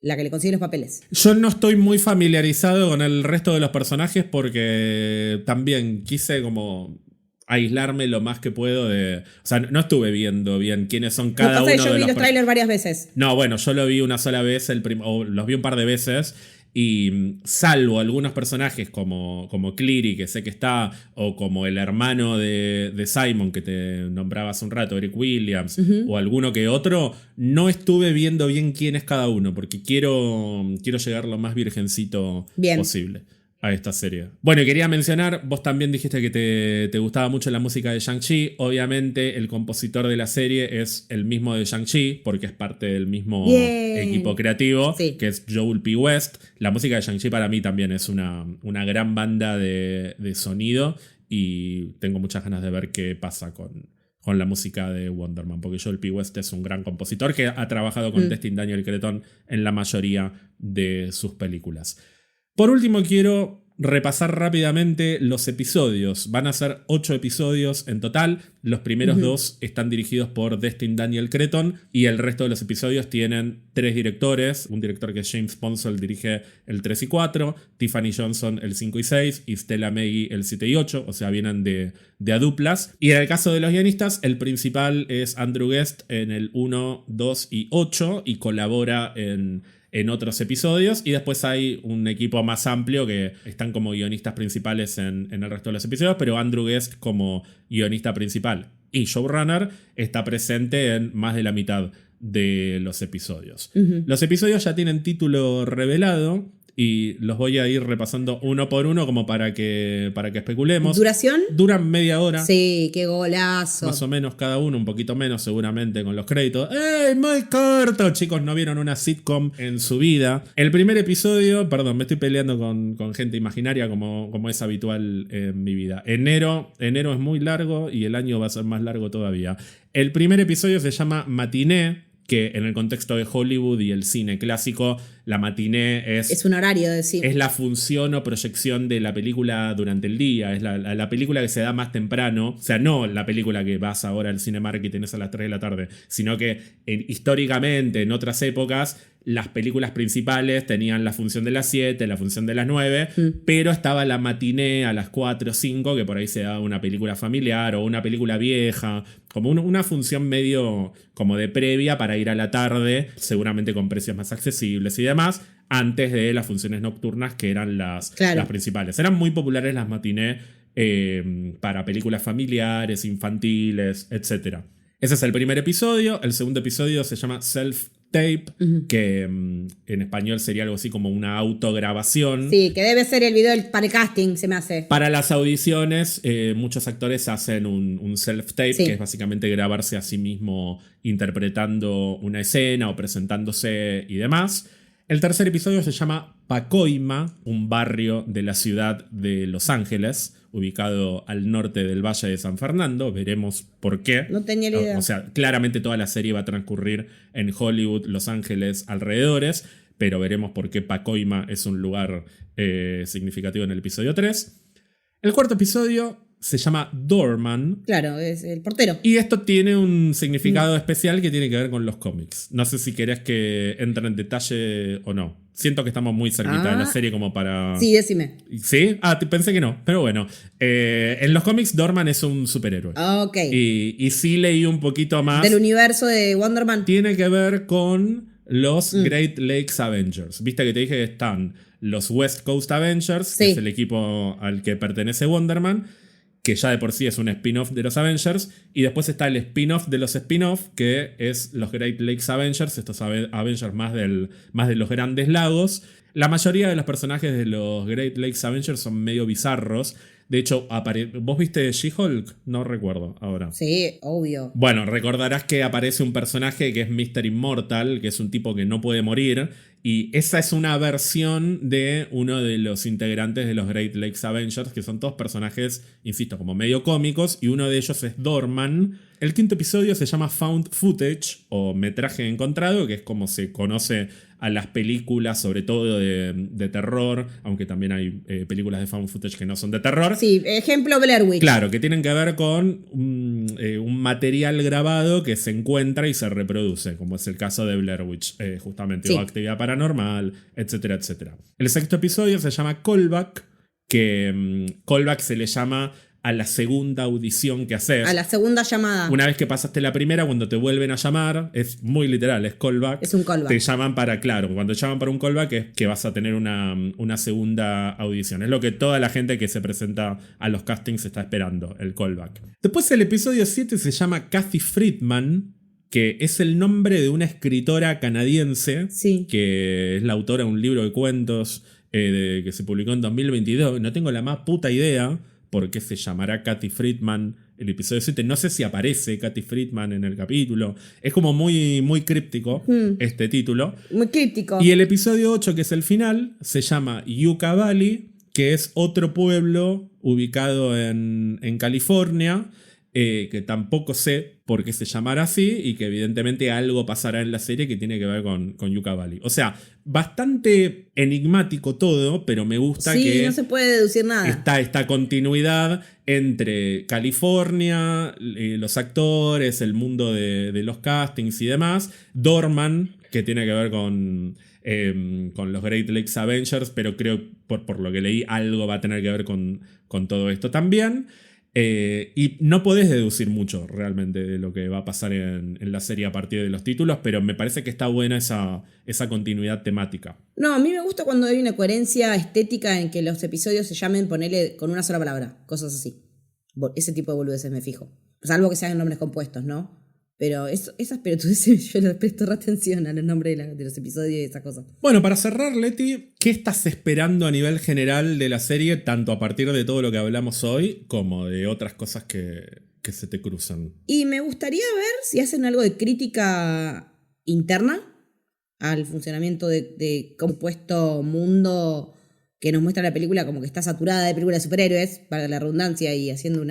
[SPEAKER 2] la que le consigue los papeles.
[SPEAKER 1] Yo no estoy muy familiarizado con el resto de los personajes porque también quise como aislarme lo más que puedo de... O sea, no estuve viendo bien quiénes son cada uno de los...
[SPEAKER 2] Yo vi los trailers varias veces.
[SPEAKER 1] No, bueno, yo lo vi una sola vez, o los vi un par de veces, y salvo algunos personajes como Cleary, que sé que está, o como el hermano de Simon, que te nombraba hace un rato, Eric Williams, o alguno que otro, no estuve viendo bien quién es cada uno, porque quiero llegar lo más virgencito posible a esta serie. Bueno, y quería mencionar, vos también dijiste que te gustaba mucho la música de Shang-Chi. Obviamente el compositor de la serie es el mismo de Shang-Chi, porque es parte del mismo equipo creativo, que es Joel P. West. La música de Shang-Chi para mí también es una gran banda de sonido, y tengo muchas ganas de ver qué pasa con la música de Wonder Man, porque Joel P. West es un gran compositor que ha trabajado con Destin Daniel Cretton en la mayoría de sus películas. Por último, quiero repasar rápidamente los episodios. Van a ser 8 episodios en total. Los primeros 2 están dirigidos por Destin Daniel Cretton, y el resto de los episodios tienen 3 directores. Un director que es James Ponsell dirige el 3 y 4, Tiffany Johnson el 5 y 6 y Stella Meggy el 7 y 8, o sea, vienen de a duplas. Y en el caso de los guionistas, el principal es Andrew Guest en el 1, 2 y 8 y colabora en otros episodios, y después hay un equipo más amplio que están como guionistas principales en el resto de los episodios, pero Andrew Guest como guionista principal y showrunner está presente en más de la mitad de los episodios. Los episodios ya tienen título revelado y los voy a ir repasando uno por uno como para que especulemos.
[SPEAKER 2] ¿Duración?
[SPEAKER 1] Duran media hora.
[SPEAKER 2] Sí, qué golazo.
[SPEAKER 1] Más o menos cada uno, un poquito menos seguramente con los créditos. ¡Ey, muy corto! Chicos, no vieron una sitcom en su vida. El primer episodio, perdón, me estoy peleando con gente imaginaria como es habitual en mi vida. Enero es muy largo y el año va a ser más largo todavía. El primer episodio se llama Matiné, que en el contexto de Hollywood y el cine clásico, la matiné es
[SPEAKER 2] un horario de sí.
[SPEAKER 1] Es la función o proyección de la película durante el día. Es la película que se da más temprano. O sea, no la película que vas ahora al Cinemark y tenés a las 3 de la tarde, sino que históricamente, en otras épocas, las películas principales tenían la función de las 7, la función de las 9, pero estaba la matiné a las 4 o 5, que por ahí se daba una película familiar o una película vieja, como una función medio como de previa para ir a la tarde, seguramente con precios más accesibles y demás, antes de las funciones nocturnas que eran las principales. Eran muy populares las matiné para películas familiares, infantiles, etc. Ese es el primer episodio. El segundo episodio se llama Self-Tape, que en español sería algo así como una autograbación.
[SPEAKER 2] Sí, que debe ser el video para el casting, se me hace.
[SPEAKER 1] Para las audiciones, muchos actores hacen un self-tape, que es básicamente grabarse a sí mismo interpretando una escena o presentándose y demás. El tercer episodio se llama Pacoima, un barrio de la ciudad de Los Ángeles, ubicado al norte del Valle de San Fernando. Veremos por qué.
[SPEAKER 2] No tenía ni idea.
[SPEAKER 1] O sea, claramente toda la serie va a transcurrir en Hollywood, Los Ángeles, alrededores, pero veremos por qué Pacoima es un lugar significativo en el episodio 3. El cuarto episodio se llama Doorman.
[SPEAKER 2] Claro, es el portero.
[SPEAKER 1] Y esto tiene un significado especial que tiene que ver con los cómics. No sé si querés que entre en detalle o no. Siento que estamos muy cerquita de la serie como para...
[SPEAKER 2] Sí, decime.
[SPEAKER 1] ¿Sí? Pensé que no, pero bueno. En los cómics Doorman es un superhéroe.
[SPEAKER 2] Ok.
[SPEAKER 1] Y sí leí un poquito más.
[SPEAKER 2] Del universo de Wonder Man.
[SPEAKER 1] Tiene que ver con los Great Lakes Avengers. Viste que te dije que están los West Coast Avengers, que es el equipo al que pertenece Wonder Man, que ya de por sí es un spin-off de los Avengers, y después está el spin-off de los spin-off, que es los Great Lakes Avengers, estos Avengers más de los Grandes Lagos. La mayoría de los personajes de los Great Lakes Avengers son medio bizarros. De hecho, ¿vos viste She-Hulk? No recuerdo ahora.
[SPEAKER 2] Sí, obvio.
[SPEAKER 1] Bueno, recordarás que aparece un personaje que es Mr. Immortal, que es un tipo que no puede morir, y esa es una versión de uno de los integrantes de los Great Lakes Avengers, que son todos personajes, insisto, como medio cómicos, y uno de ellos es Doorman. El quinto episodio se llama Found Footage, o metraje encontrado, que es como se conoce a las películas, sobre todo de terror, aunque también hay películas de found footage que no son de terror.
[SPEAKER 2] Sí, ejemplo Blair Witch.
[SPEAKER 1] Claro, que tienen que ver con un material grabado que se encuentra y se reproduce, como es el caso de Blair Witch, justamente, o Actividad Paranormal, etcétera, etcétera. El sexto episodio se llama Callback, que Callback se le llama a la segunda audición que haces.
[SPEAKER 2] A la segunda llamada.
[SPEAKER 1] Una vez que pasaste la primera, cuando te vuelven a llamar, es muy literal, es callback.
[SPEAKER 2] Es un callback.
[SPEAKER 1] Te llaman para, claro, cuando te llaman para un callback es que vas a tener una segunda audición. Es lo que toda la gente que se presenta a los castings está esperando, el callback. Después el episodio 7 se llama Cathy Friedman, que es el nombre de una escritora canadiense, que es la autora de un libro de cuentos que se publicó en 2022. No tengo la más puta idea por qué se llamará Cathy Friedman el episodio 7. No sé si aparece Cathy Friedman en el capítulo. Es como muy, muy críptico este título.
[SPEAKER 2] Muy críptico.
[SPEAKER 1] Y el episodio 8, que es el final, se llama Yucca Valley, que es otro pueblo ubicado en California, que tampoco sé por qué se llamará así, y que evidentemente algo pasará en la serie que tiene que ver con Yucca Valley. O sea, bastante enigmático todo, pero me gusta que...
[SPEAKER 2] Sí, no se puede deducir nada.
[SPEAKER 1] Está esta continuidad entre California, los actores, el mundo de los castings y demás. Doorman, que tiene que ver con los Great Lakes Avengers, pero creo, por lo que leí, algo va a tener que ver con todo esto también. Y no podés deducir mucho realmente de lo que va a pasar en la serie a partir de los títulos, pero me parece que está buena esa continuidad temática.
[SPEAKER 2] No, a mí me gusta cuando hay una coherencia estética en que los episodios se llamen, ponele con una sola palabra, cosas así. Ese tipo de boludeces me fijo. Salvo que sean nombres compuestos, ¿no? Pero esas pelotudeces yo les presto atención a los nombres de los episodios y esas cosas.
[SPEAKER 1] Bueno, para cerrar, Leti, ¿qué estás esperando a nivel general de la serie, tanto a partir de todo lo que hablamos hoy, como de otras cosas que se te cruzan?
[SPEAKER 2] Y me gustaría ver si hacen algo de crítica interna al funcionamiento de compuesto mundo que nos muestra la película, como que está saturada de películas de superhéroes, para la redundancia, y haciendo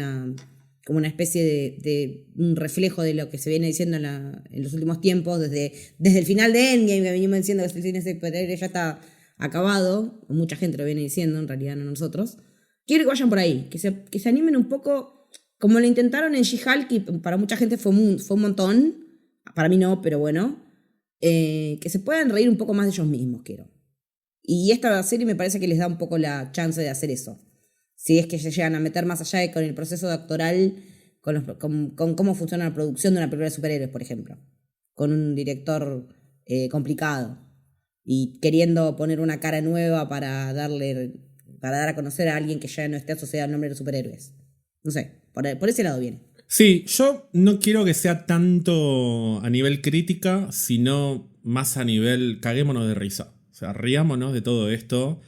[SPEAKER 2] como una especie de un reflejo de lo que se viene diciendo en los últimos tiempos, desde el final de Endgame, que venimos diciendo que el cine superhéroe ya está acabado, mucha gente lo viene diciendo, en realidad no nosotros. Quiero que vayan por ahí, que se animen un poco, como lo intentaron en She-Hulk, y para mucha gente fue un montón, para mí no, pero bueno, que se puedan reír un poco más de ellos mismos, quiero. Y esta serie me parece que les da un poco la chance de hacer eso. Si es que se llegan a meter más allá con el proceso actoral, con cómo funciona la producción de una película de superhéroes, por ejemplo. Con un director complicado. Y queriendo poner una cara nueva para dar a conocer a alguien que ya no esté asociado al nombre de los superhéroes. No sé, por ese lado viene.
[SPEAKER 1] Sí, yo no quiero que sea tanto a nivel crítica, sino más a nivel caguémonos de risa. O sea, riámonos de todo esto.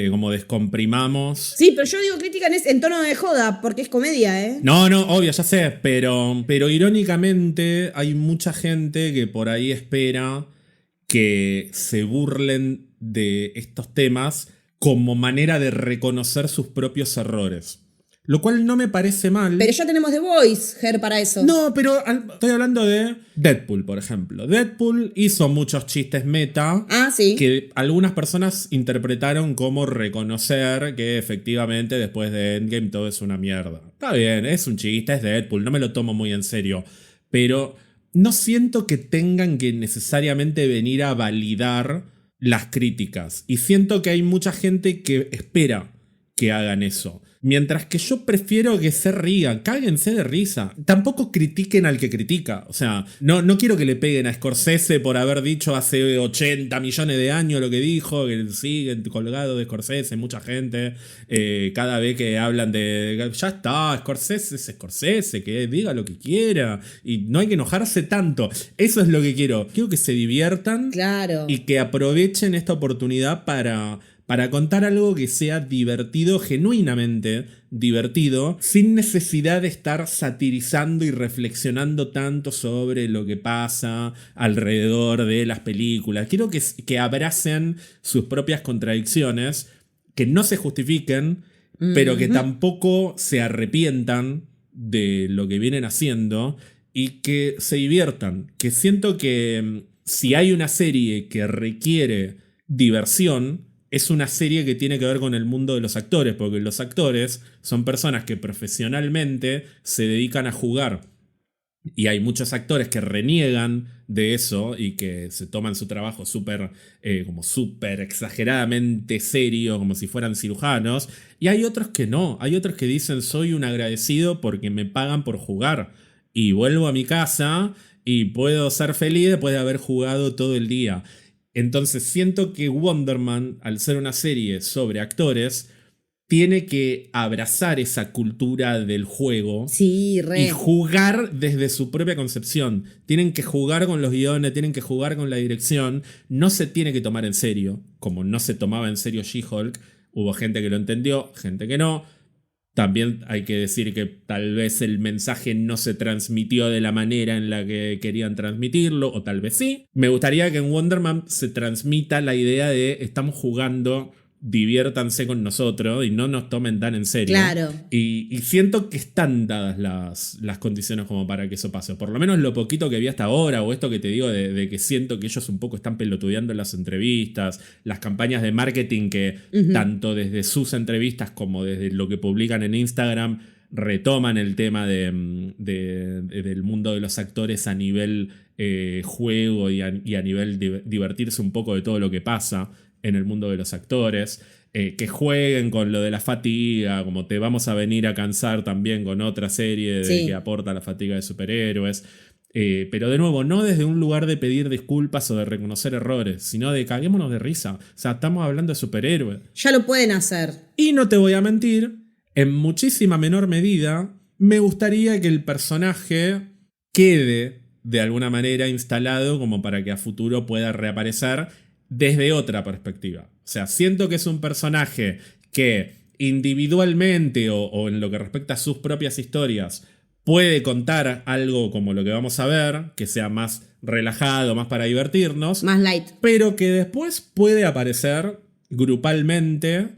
[SPEAKER 1] Como descomprimamos.
[SPEAKER 2] Sí, pero yo digo crítica en tono de joda, porque es comedia, ¿eh?
[SPEAKER 1] No, obvio, ya sé, pero irónicamente hay mucha gente que por ahí espera que se burlen de estos temas como manera de reconocer sus propios errores. Lo cual no me parece mal.
[SPEAKER 2] Pero ya tenemos The Voice, Ger, para eso.
[SPEAKER 1] No, pero estoy hablando de Deadpool, por ejemplo. Deadpool hizo muchos chistes meta
[SPEAKER 2] Sí.
[SPEAKER 1] que algunas personas interpretaron como reconocer que efectivamente después de Endgame todo es una mierda. Está bien, es un chiste, es Deadpool, no me lo tomo muy en serio. Pero no siento que tengan que necesariamente venir a validar las críticas. Y siento que hay mucha gente que espera que hagan eso. Mientras que yo prefiero que se rían, cáguense de risa. Tampoco critiquen al que critica. O sea, no quiero que le peguen a Scorsese por haber dicho hace 80 millones de años lo que dijo, que sigue colgado de Scorsese, mucha gente. Cada vez que hablan de... Ya está, Scorsese es Scorsese, que diga lo que quiera. Y no hay que enojarse tanto. Eso es lo que quiero. Quiero que se diviertan.
[SPEAKER 2] Claro.
[SPEAKER 1] Y que aprovechen esta oportunidad para contar algo que sea divertido, genuinamente divertido, sin necesidad de estar satirizando y reflexionando tanto sobre lo que pasa alrededor de las películas. Quiero que abracen sus propias contradicciones, que no se justifiquen, pero que tampoco se arrepientan de lo que vienen haciendo y que se diviertan. Que siento que si hay una serie que requiere diversión, es una serie que tiene que ver con el mundo de los actores, porque los actores son personas que profesionalmente se dedican a jugar. Y hay muchos actores que reniegan de eso y que se toman su trabajo súper exageradamente serio, como si fueran cirujanos. Y hay otros que no, hay otros que dicen soy un agradecido porque me pagan por jugar. Y vuelvo a mi casa y puedo ser feliz después de haber jugado todo el día. Entonces siento que Wonder Man, al ser una serie sobre actores, tiene que abrazar esa cultura del juego.
[SPEAKER 2] Sí, re.
[SPEAKER 1] Y jugar desde su propia concepción. Tienen que jugar con los guiones, tienen que jugar con la dirección. No se tiene que tomar en serio, como no se tomaba en serio She-Hulk. Hubo gente que lo entendió, gente que no. También hay que decir que tal vez el mensaje no se transmitió de la manera en la que querían transmitirlo, o tal vez sí. Me gustaría que en Wonder Man se transmita la idea de estamos jugando, diviértanse con nosotros y no nos tomen tan en serio.
[SPEAKER 2] Claro.
[SPEAKER 1] Y siento que están dadas las condiciones como para que eso pase. Por lo menos lo poquito que vi hasta ahora, o esto que te digo de que siento que ellos un poco están pelotudeando en las entrevistas, las campañas de marketing que tanto desde sus entrevistas como desde lo que publican en Instagram retoman el tema del mundo de los actores a nivel juego y a nivel divertirse un poco de todo lo que pasa en el mundo de los actores, que jueguen con lo de la fatiga, como te vamos a venir a cansar también con otra serie que aporta la fatiga de superhéroes. Pero de nuevo, no desde un lugar de pedir disculpas o de reconocer errores, sino de caguémonos de risa. O sea, estamos hablando de superhéroes.
[SPEAKER 2] Ya lo pueden hacer.
[SPEAKER 1] Y no te voy a mentir, en muchísima menor medida, me gustaría que el personaje quede de alguna manera instalado como para que a futuro pueda reaparecer desde otra perspectiva. O sea, siento que es un personaje que individualmente o en lo que respecta a sus propias historias puede contar algo como lo que vamos a ver, que sea más relajado, más para divertirnos.
[SPEAKER 2] Más light.
[SPEAKER 1] Pero que después puede aparecer grupalmente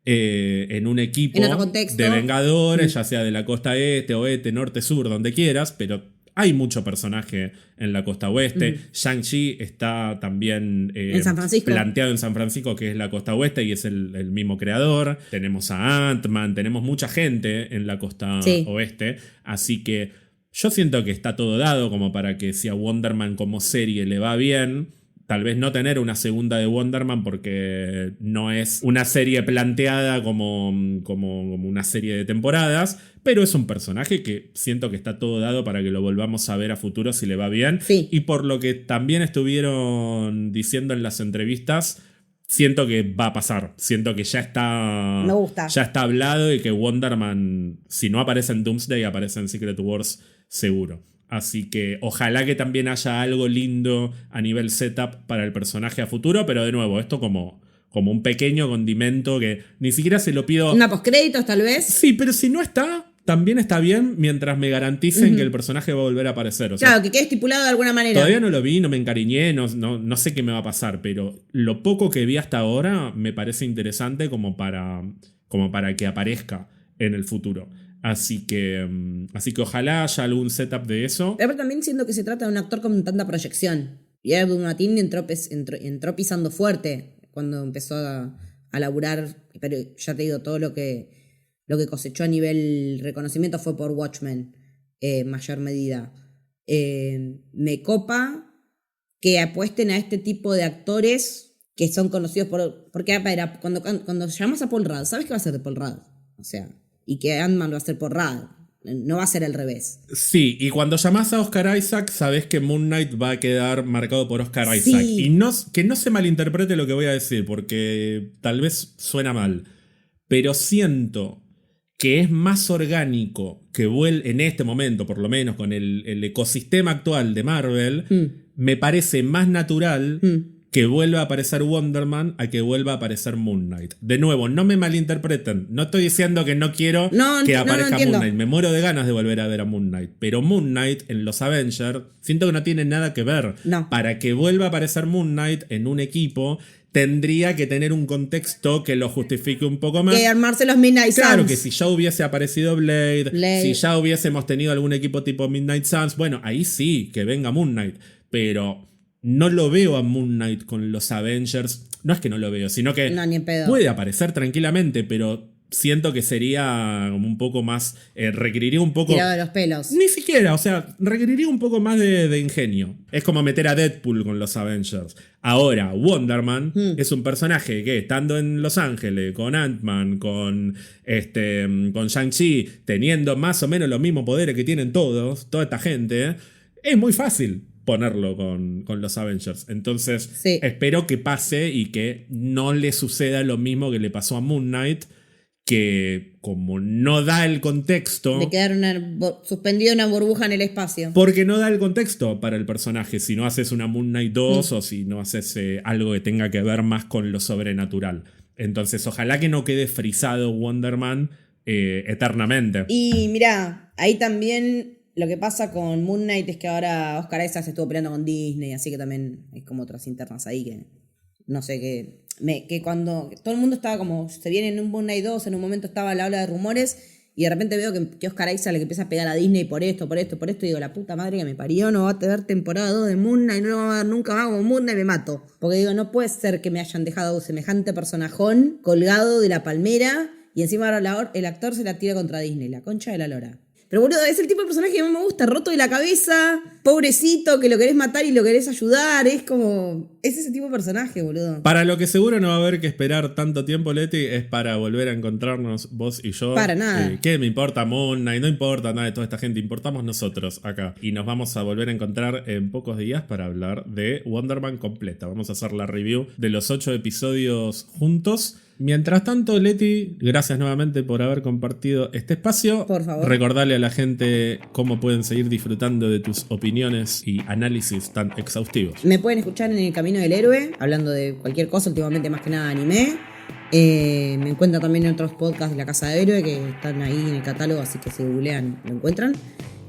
[SPEAKER 1] en un equipo de Vengadores, ya sea de la costa este, oeste, norte, sur, donde quieras, pero hay mucho personaje en la costa oeste. Shang-Chi está también
[SPEAKER 2] en San Francisco,
[SPEAKER 1] planteado en San Francisco, que es la costa oeste, y es el mismo creador. Tenemos a Ant-Man, tenemos mucha gente en la costa oeste. Así que yo siento que está todo dado como para que si a Wonder Man como serie le va bien, tal vez no tener una segunda de Wonder Man porque no es una serie planteada como una serie de temporadas, pero es un personaje que siento que está todo dado para que lo volvamos a ver a futuro si le va bien.
[SPEAKER 2] Sí.
[SPEAKER 1] Y por lo que también estuvieron diciendo en las entrevistas, siento que va a pasar. Siento que ya está,
[SPEAKER 2] me gusta.
[SPEAKER 1] Ya está hablado y que Wonder Man, si no aparece en Doomsday, aparece en Secret Wars seguro. Así que ojalá que también haya algo lindo a nivel setup para el personaje a futuro, pero de nuevo, esto como un pequeño condimento que ni siquiera se lo pido.
[SPEAKER 2] ¿Una postcréditos tal vez?
[SPEAKER 1] Sí, pero si no está, también está bien mientras me garanticen que el personaje va a volver a aparecer. O sea,
[SPEAKER 2] Claro, que quede estipulado de alguna manera.
[SPEAKER 1] todavía no lo vi, no me encariñé, no sé qué me va a pasar, pero lo poco que vi hasta ahora me parece interesante como para que aparezca en el futuro. Así que ojalá haya algún setup de eso.
[SPEAKER 2] Pero también siento que se trata de un actor con tanta proyección. Y Edward Martin entró pisando fuerte cuando empezó a laburar. Pero ya te digo, todo lo que cosechó a nivel reconocimiento fue por Watchmen, en mayor medida. Me copa que apuesten a este tipo de actores que son conocidos porque cuando llamas a Paul Rudd, ¿sabes qué va a ser de Paul Rudd? O sea, y que Ant-Man va a ser por Rudd. No va a ser al revés.
[SPEAKER 1] Sí, y cuando llamás a Oscar Isaac, sabés que Moon Knight va a quedar marcado por Oscar Isaac. Y que no se malinterprete lo que voy a decir, porque tal vez suena mal. Pero siento que es más orgánico que en este momento, por lo menos con el ecosistema actual de Marvel, me parece más natural que vuelva a aparecer Wonder Man a que vuelva a aparecer Moon Knight. De nuevo, no me malinterpreten. No estoy diciendo que no quiero que aparezca Moon Knight. Me muero de ganas de volver a ver a Moon Knight. Pero Moon Knight en los Avengers siento que no tiene nada que ver.
[SPEAKER 2] No.
[SPEAKER 1] Para que vuelva a aparecer Moon Knight en un equipo, tendría que tener un contexto que lo justifique un poco más.
[SPEAKER 2] Que armarse los Midnight Suns.
[SPEAKER 1] Claro, que si ya hubiese aparecido Blade, si ya hubiésemos tenido algún equipo tipo Midnight Suns, bueno, ahí sí, que venga Moon Knight. Pero no lo veo a Moon Knight con los Avengers. No es que no lo veo, sino que puede aparecer tranquilamente, pero siento que sería como un poco más... requeriría un poco...
[SPEAKER 2] Tirado de los pelos.
[SPEAKER 1] Ni siquiera, o sea, requeriría un poco más de ingenio. Es como meter a Deadpool con los Avengers. Ahora, Wonder Man es un personaje que, estando en Los Ángeles, con Ant-Man, con Shang-Chi, teniendo más o menos los mismos poderes que tienen toda esta gente, es muy fácil ponerlo con los Avengers. Entonces, espero que pase y que no le suceda lo mismo que le pasó a Moon Knight, que como no da el contexto...
[SPEAKER 2] De quedar suspendido una burbuja en el espacio.
[SPEAKER 1] Porque no da el contexto para el personaje. Si no haces una Moon Knight 2 o si no haces algo que tenga que ver más con lo sobrenatural. Entonces, ojalá que no quede frisado Wonder Man eternamente.
[SPEAKER 2] Y mirá, ahí también... Lo que pasa con Moon Knight es que ahora Oscar Isaac se estuvo peleando con Disney, así que también hay como otras internas ahí que no sé, que cuando todo el mundo estaba como, se viene en un Moon Knight 2, en un momento estaba la ola de rumores y de repente veo que Oscar Isaac le empieza a pegar a Disney por esto, y digo, la puta madre que me parió, no va a tener temporada 2 de Moon Knight, no lo va a ver nunca más como Moon Knight, me mato. Porque digo, no puede ser que me hayan dejado semejante personajón colgado de la palmera y encima ahora el actor se la tira contra Disney, la concha de la lora. Pero boludo, es el tipo de personaje que más me gusta, roto de la cabeza, pobrecito, que lo querés matar y lo querés ayudar, es ese tipo de personaje, boludo.
[SPEAKER 1] Para lo que seguro no va a haber que esperar tanto tiempo, Leti, es para volver a encontrarnos vos y yo.
[SPEAKER 2] Para nada.
[SPEAKER 1] ¿Qué me importa Moon Knight? No importa nada de toda esta gente, importamos nosotros acá. Y nos vamos a volver a encontrar en pocos días para hablar de Wonder Man completa. Vamos a hacer la review de los 8 episodios juntos. Mientras tanto, Leti, gracias nuevamente por haber compartido este espacio.
[SPEAKER 2] Por favor.
[SPEAKER 1] Recordarle a la gente cómo pueden seguir disfrutando de tus opiniones y análisis tan exhaustivos.
[SPEAKER 2] Me pueden escuchar en El Camino del Héroe, hablando de cualquier cosa, últimamente más que nada anime. Me encuentran también en otros podcasts de La Casa de Héroe que están ahí en el catálogo, así que si googlean lo encuentran.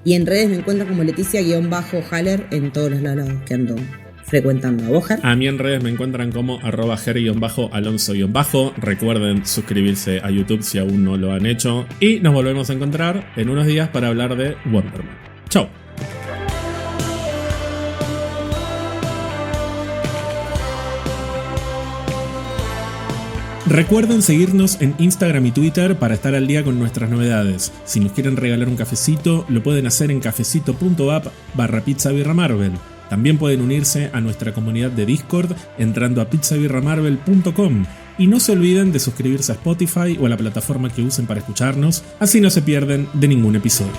[SPEAKER 2] Y en redes me encuentran como Leticia-Haller en todos los lados que ando frecuentando. ¿A vos, Ger?
[SPEAKER 1] A mí en redes me encuentran como @Ger_Alonso_. Recuerden suscribirse a YouTube si aún no lo han hecho. Y nos volvemos a encontrar en unos días para hablar de Wonder Man. ¡Chau! Recuerden seguirnos en Instagram y Twitter para estar al día con nuestras novedades. Si nos quieren regalar un cafecito, lo pueden hacer en cafecito.app/pizzabirramarvel. También pueden unirse a nuestra comunidad de Discord entrando a pizzabirramarvel.com. Y no se olviden de suscribirse a Spotify o a la plataforma que usen para escucharnos, así no se pierden de ningún episodio.